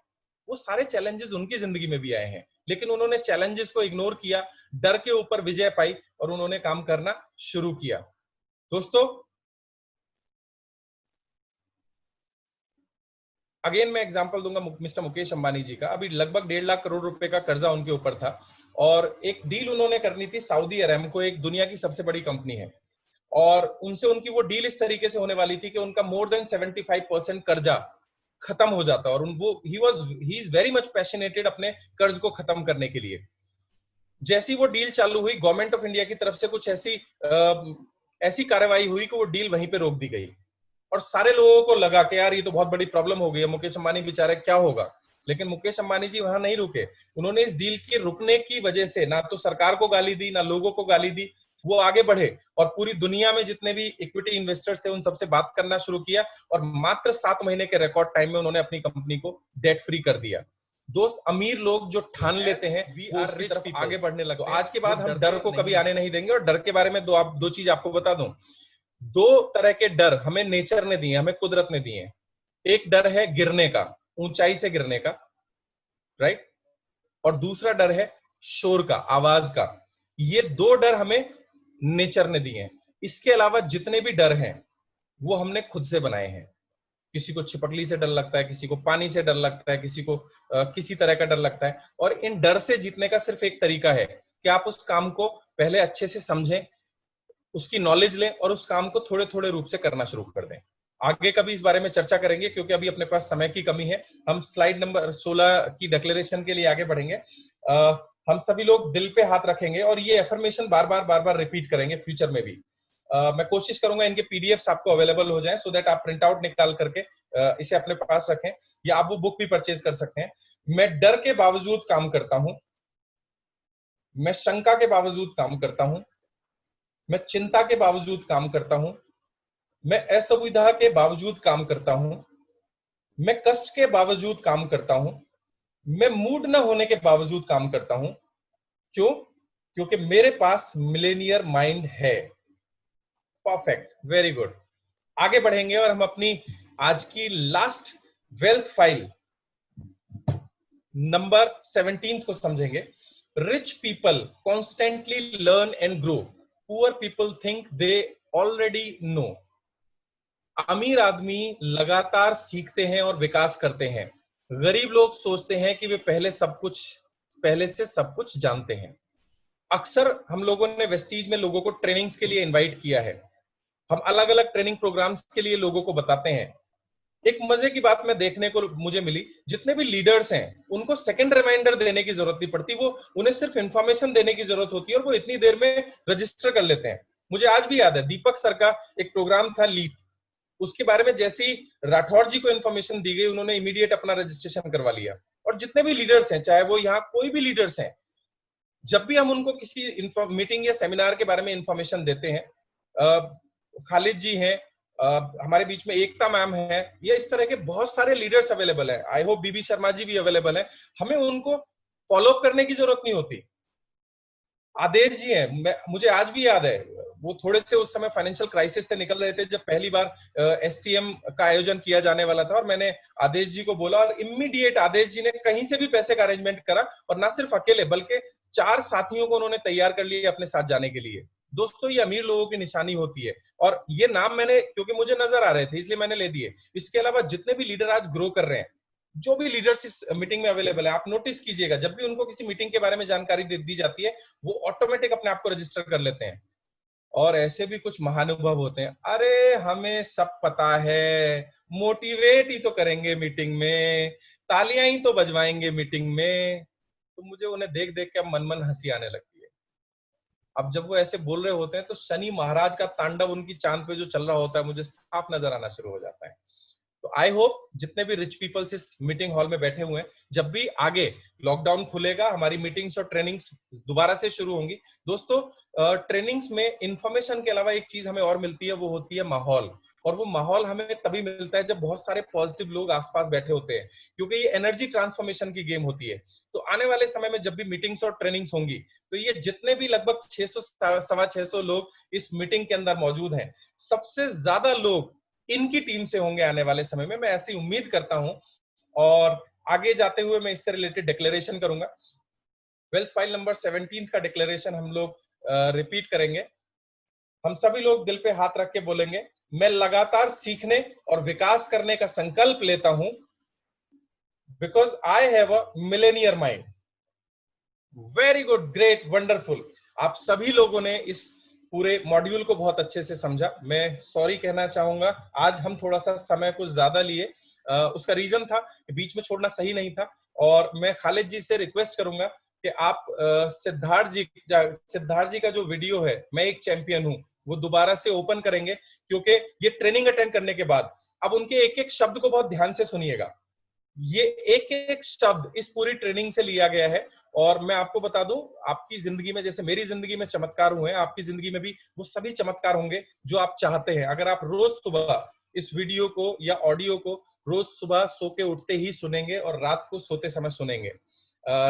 Speaker 1: वो सारे चैलेंजेस उनकी जिंदगी में भी आए हैं, लेकिन उन्होंने चैलेंजेस को इग्नोर किया, डर के ऊपर विजय पाई और उन्होंने काम करना शुरू किया। दोस्तों अगेन मैं एग्जांपल दूंगा मिस्टर मुकेश अंबानी जी का। अभी लगभग 1.5 लाख करोड़ रुपए का कर्जा उनके ऊपर था और एक डील उन्होंने करनी थी सऊदी अरेमको, एक दुनिया की सबसे बड़ी कंपनी है, और उनसे उनकी वो डील इस तरीके से होने वाली थी कि उनका मोर देन 75% कर्जा खत्म हो जाता, और वो he is very much passionated अपने कर्ज को खत्म करने के लिए। जैसी वो डील चालू हुई, गवर्नमेंट ऑफ इंडिया की तरफ से कुछ ऐसी कार्रवाई हुई कि वो डील वहीं पे रोक दी गई, और सारे लोगों को लगा कि यार ये तो बहुत बड़ी प्रॉब्लम हो गई है, मुकेश अंबानी बेचारे क्या होगा। लेकिन मुकेश अंबानी जी वहां नहीं रुके, उन्होंने इस डील के रुकने की वजह से ना तो सरकार को गाली दी ना लोगों को गाली दी, वो आगे बढ़े और पूरी दुनिया में जितने भी इक्विटी इन्वेस्टर्स थे उन सबसे बात करना शुरू किया, और मात्र 7 महीने के रिकॉर्ड टाइम में उन्होंने अपनी कंपनी को डेट फ्री कर दिया। दोस्त, अमीर लोग जो ठान लेते हैं वो उसकी तरफ आगे बढ़ने लगते हैं। आज के बाद हम डर को कभी आने नहीं देंगे, और डर के बारे में दो चीज आपको बता दूं। 2 तरह के डर हमें नेचर ने दिए, हमें कुदरत ने दिए। एक डर है गिरने का, ऊंचाई से गिरने का, राइट, और दूसरा डर है शोर का, आवाज का। ये 2 डर हमें नेचर ने दिए हैं। इसके अलावा जितने भी डर हैं वो हमने खुद से बनाए हैं। किसी को छिपकली से डर लगता है, किसी को पानी से डर लगता है, किसी को किसी तरह का डर लगता है, और इन डर से जीतने का सिर्फ एक तरीका है कि आप उस काम को पहले अच्छे से समझें, उसकी नॉलेज लें और उस काम को थोड़े थोड़े रूप से करना शुरू कर दें। आगे कभी इस बारे में चर्चा करेंगे क्योंकि अभी अपने पास समय की कमी है। हम स्लाइड नंबर 16 की डिक्लेरेशन के लिए आगे बढ़ेंगे। हम सभी लोग दिल पे हाथ रखेंगे और ये एफर्मेशन बार बार रिपीट करेंगे फ्यूचर में भी। मैं कोशिश करूंगा इनके पीडीएफ्स आपको अवेलेबल हो जाएं, सो दैट आप प्रिंट आउट निकाल करके इसे अपने पास रखें, या आप वो बुक भी परचेज कर सकते हैं। मैं डर के बावजूद काम करता हूं, मैं शंका के बावजूद काम करता हूं, मैं चिंता के बावजूद काम करता हूं, मैं असुविधा के बावजूद काम करता हूं, मैं कष्ट के बावजूद काम करता हूं, मैं मूड न होने के बावजूद काम करता हूं। क्यों? क्योंकि मेरे पास मिलेनियर माइंड है। Perfect, very good. आगे बढ़ेंगे और हम अपनी आज की लास्ट वेल्थ फाइल नंबर 17 को समझेंगे। Rich people constantly learn and grow, poor people think they already know. अमीर आदमी लगातार सीखते हैं और विकास करते हैं, गरीब लोग सोचते हैं कि वे पहले से सब कुछ जानते हैं। अक्सर हम लोगों ने वेस्टीज में लोगों को ट्रेनिंग्स के लिए इनवाइट किया है, हम अलग अलग ट्रेनिंग प्रोग्राम्स के लिए लोगों को बताते हैं। एक मजे की बात मैं देखने को मुझे मिली, जितने भी लीडर्स हैं उनको सेकंड रिमाइंडर देने की जरूरत नहीं पड़ती, वो उन्हें सिर्फ इंफॉर्मेशन देने की जरूरत होती है और वो इतनी देर में रजिस्टर कर लेते हैं। मुझे आज भी याद है दीपक सर का एक प्रोग्राम था लीप, उसके बारे में जैसे ही राठौर जी को इन्फॉर्मेशन दी गई उन्होंने इमीडिएट अपना रजिस्ट्रेशन करवा लिया। और जितने भी लीडर्स हैं, चाहे वो यहाँ कोई भी लीडर्स हैं, जब भी हम उनको किसी मीटिंग या सेमिनार के बारे में इंफॉर्मेशन देते हैं, खालिद जी हैं, हमारे बीच में एकता मैम है, ये इस तरह के बहुत सारे लीडर्स अवेलेबल है, आई होप बीबी शर्मा जी भी अवेलेबल है, हमें उनको फॉलो अप करने की जरूरत नहीं होती। आदेश जी हैं, मुझे आज भी याद है, वो थोड़े से उस समय फाइनेंशियल क्राइसिस से निकल रहे थे जब पहली बार एसटीएम का आयोजन किया जाने वाला था, और मैंने आदेश जी को बोला और इमीडिएट आदेश जी ने कहीं से भी पैसे का अरेंजमेंट करा, और ना सिर्फ अकेले बल्कि 4 साथियों को उन्होंने तैयार कर लिया अपने साथ जाने के लिए। दोस्तों, ये अमीर लोगों की निशानी होती है, और ये नाम मैंने क्योंकि मुझे नजर आ रहे थे इसलिए मैंने ले दिए। इसके अलावा जितने भी लीडर आज ग्रो कर रहे हैं, जो भी लीडर्स इस मीटिंग में अवेलेबल है, आप नोटिस कीजिएगा जब भी उनको किसी मीटिंग के बारे में जानकारी दी जाती है वो ऑटोमेटिक अपने आप को रजिस्टर कर लेते हैं। और ऐसे भी कुछ महानुभव होते हैं, अरे हमें सब पता है, मोटिवेट ही तो करेंगे मीटिंग में, तालियां ही तो बजवाएंगे मीटिंग में। तो मुझे उन्हें देख देख के मन मन हंसी आने लगती है। अब जब वो ऐसे बोल रहे होते हैं तो शनि महाराज का तांडव उनकी चांद पे जो चल रहा होता है मुझे साफ नजर आना शुरू हो जाता है। तो आई होप जितने भी रिच पीपल्स इस मीटिंग हॉल में बैठे हुए हैं, जब भी आगे लॉकडाउन खुलेगा हमारी मीटिंग्स और ट्रेनिंग्स दोबारा से शुरू होंगी। दोस्तों ट्रेनिंग्स में इंफॉर्मेशन के अलावा एक चीज हमें और मिलती है, वो होती है माहौल। और वो माहौल हमें तभी मिलता है जब बहुत सारे पॉजिटिव लोग आसपास बैठे होते हैं, क्योंकि ये एनर्जी ट्रांसफॉर्मेशन की गेम होती है। तो आने वाले समय में जब भी मीटिंग्स और ट्रेनिंग्स होंगी, तो ये जितने भी लगभग 600 सवा 600 लोग इस मीटिंग के अंदर मौजूद हैं, सबसे ज्यादा लोग इनकी टीम से होंगे आने वाले समय में, मैं ऐसी उम्मीद करता हूं। और आगे जाते हुए मैं इससे रिलेटेड डिक्लेरेशन करूंगा। वेल्थ फाइल नंबर 17 का डिक्लेरेशन हम लोग रिपीट करेंगे। हम सभी लोग दिल पे हाथ रख के बोलेंगे, मैं लगातार सीखने और विकास करने का संकल्प लेता हूं, because I have a millionaire mind. Very good, great, wonderful. आप सभी लोगों ने इस पूरे मॉड्यूल को बहुत अच्छे से समझा। मैं सॉरी कहना चाहूंगा, आज हम थोड़ा सा समय कुछ ज्यादा लिए। उसका रीजन था कि बीच में छोड़ना सही नहीं था। और मैं खालिद जी से रिक्वेस्ट करूंगा कि आप सिद्धार्थ जी का जो वीडियो है, मैं एक चैंपियन हूं, वो दोबारा से ओपन करेंगे, क्योंकि ये ट्रेनिंग अटेंड करने के बाद अब उनके एक एक शब्द को बहुत ध्यान से सुनिएगा। ये एक एक शब्द इस पूरी ट्रेनिंग से लिया गया है। और मैं आपको बता दूं, आपकी जिंदगी में जैसे मेरी जिंदगी में चमत्कार हुए हैं, आपकी जिंदगी में भी वो सभी चमत्कार होंगे जो आप चाहते हैं, अगर आप रोज सुबह इस वीडियो को या ऑडियो को रोज सुबह सो के उठते ही सुनेंगे और रात को सोते समय सुनेंगे।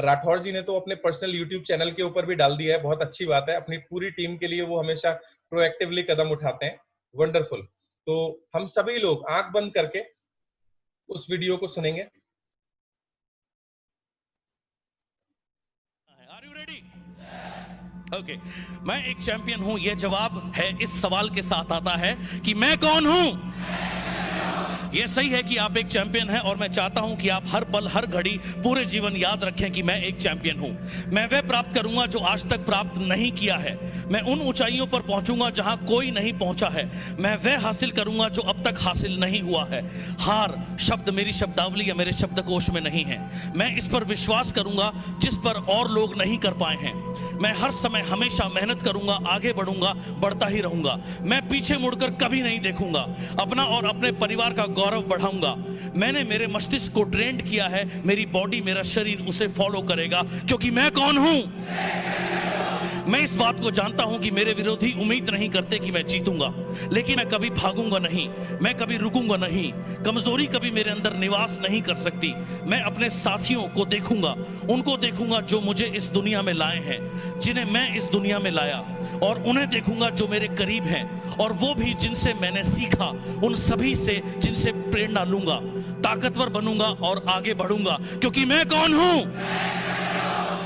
Speaker 1: राठौर जी ने तो अपने पर्सनल यूट्यूब चैनल के ऊपर भी डाल दिया है, बहुत अच्छी बात है। अपनी पूरी टीम के लिए वो हमेशा प्रोएक्टिवली कदम उठाते हैं। वंडरफुल। तो हम सभी लोग आंख बंद करके उस वीडियो को सुनेंगे।
Speaker 3: Are you ready? Okay. मैं एक चैंपियन हूं, यह जवाब है इस सवाल के साथ आता है कि मैं कौन हूं। यह सही है कि आप एक चैंपियन हैं, और मैं चाहता हूं कि आप हर पल हर घड़ी पूरे जीवन याद रखें कि मैं एक चैंपियन हूं। मैं वह प्राप्त करूंगा जो आज तक प्राप्त नहीं किया है। मैं उन ऊंचाइयों पर पहुंचूंगा जहां कोई नहीं पहुंचा है। मैं वह हासिल करूंगा जो अब तक हासिल नहीं हुआ है। हार शब्द मेरी शब्दावली या मेरे शब्दकोश में नहीं है। मैं इस पर विश्वास करूंगा जिस पर और लोग नहीं कर पाए हैं। मैं हर समय हमेशा मेहनत करूंगा, आगे बढ़ूंगा, बढ़ता ही रहूंगा। मैं पीछे मुड़कर कभी नहीं देखूंगा। अपना और अपने परिवार का गौरव बढ़ाऊंगा। मैंने मेरे मस्तिष्क को ट्रेंड किया है, मेरी बॉडी, मेरा शरीर उसे फॉलो करेगा, क्योंकि मैं कौन हूं। मैं इस बात को जानता हूं कि मेरे विरोधी उम्मीद नहीं करते कि मैं जीतूंगा, लेकिन मैं कभी भागूंगा नहीं, मैं कभी रुकूंगा नहीं। कमजोरी कभी मेरे अंदर निवास नहीं कर सकती। मैं अपने साथियों को देखूंगा, उनको देखूंगा जो मुझे इस दुनिया में लाए हैं, जिन्हें मैं इस दुनिया में लाया, और उन्हें देखूंगा जो मेरे करीब हैं, और वो भी जिनसे मैंने सीखा, उन सभी से जिनसे प्रेरणा लूंगा। ताकतवर बनूंगा और आगे बढ़ूंगा, क्योंकि मैं कौन हूं।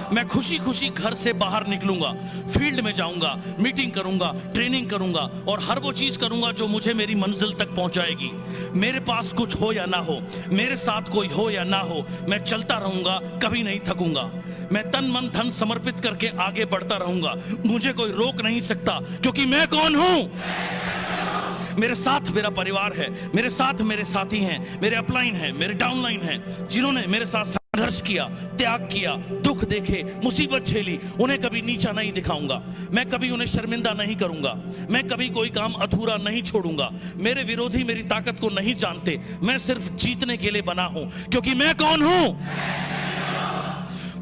Speaker 3: मैं खुशी खुशी घर से बाहर निकलूंगा, फील्ड में जाऊंगा, मीटिंग करूंगा, ट्रेनिंग करूंगा, और हर वो चीज करूंगा जो मुझे मेरी मंजिल तक पहुंचाएगी। मेरे पास कुछ हो या ना हो, मेरे साथ कोई हो या ना हो, मैं चलता रहूंगा, कभी नहीं थकूंगा। मैं तन मन धन समर्पित करके आगे बढ़ता रहूंगा। मुझे कोई रोक नहीं सकता, क्योंकि मैं कौन हूं। मेरे साथ मेरा परिवार है, मेरे साथ मेरे साथी हैं, मेरे अपलाइन हैं, मेरे डाउनलाइन हैं, जिन्होंने मेरे साथ संघर्ष किया, त्याग किया, दुख देखे, मुसीबत झेली। उन्हें कभी नीचा नहीं दिखाऊंगा, मैं कभी उन्हें शर्मिंदा नहीं करूंगा, मैं कभी कोई काम अधूरा नहीं छोड़ूंगा। मेरे विरोधी मेरी ताकत को नहीं जानते, मैं सिर्फ जीतने के लिए बना हूं, क्योंकि मैं कौन हूं।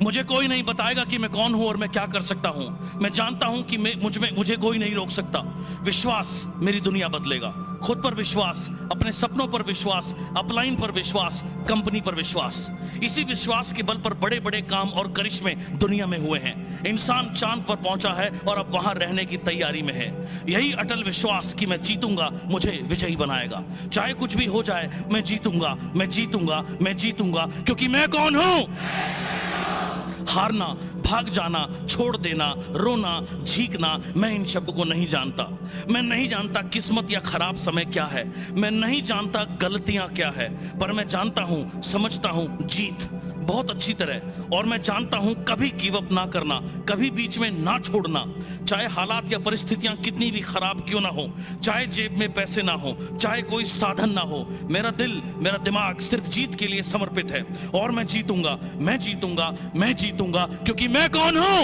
Speaker 3: मुझे कोई नहीं बताएगा कि मैं कौन हूं और मैं क्या कर सकता हूं। मैं जानता हूं कि मुझे कोई नहीं रोक सकता। विश्वास मेरी दुनिया बदलेगा। खुद पर विश्वास, अपने सपनों पर विश्वास, अपलाइन पर विश्वास, कंपनी पर विश्वास। इसी विश्वास के बल पर बड़े बड़े काम और करिश्मे दुनिया में हुए हैं। इंसान चांद पर पहुंचा है और अब वहां रहने की तैयारी में है। यही अटल विश्वास कि मैं जीतूंगा मुझे विजयी बनाएगा। चाहे कुछ भी हो जाए, मैं जीतूंगा, मैं जीतूंगा, मैं जीतूंगा, क्योंकि मैं कौन हूं। हारना, भाग जाना, छोड़ देना, रोना, झीकना, मैं इन शब्दों को नहीं जानता। मैं नहीं जानता किस्मत या खराब समय क्या है, मैं नहीं जानता गलतियां क्या है, पर मैं जानता हूं, समझता हूं जीत बहुत अच्छी तरह। और मैं जानता हूं कभी गिव अप ना करना, कभी बीच में ना छोड़ना। चाहे हालात या परिस्थितियां कितनी भी खराब क्यों ना हो, चाहे जेब में पैसे ना हो, चाहे कोई साधन ना हो, मेरा दिल, मेरा दिमाग सिर्फ जीत के लिए समर्पित है। और मैं जीतूंगा, मैं जीतूंगा, मैं जीतूंगा, क्योंकि मैं कौन हूं।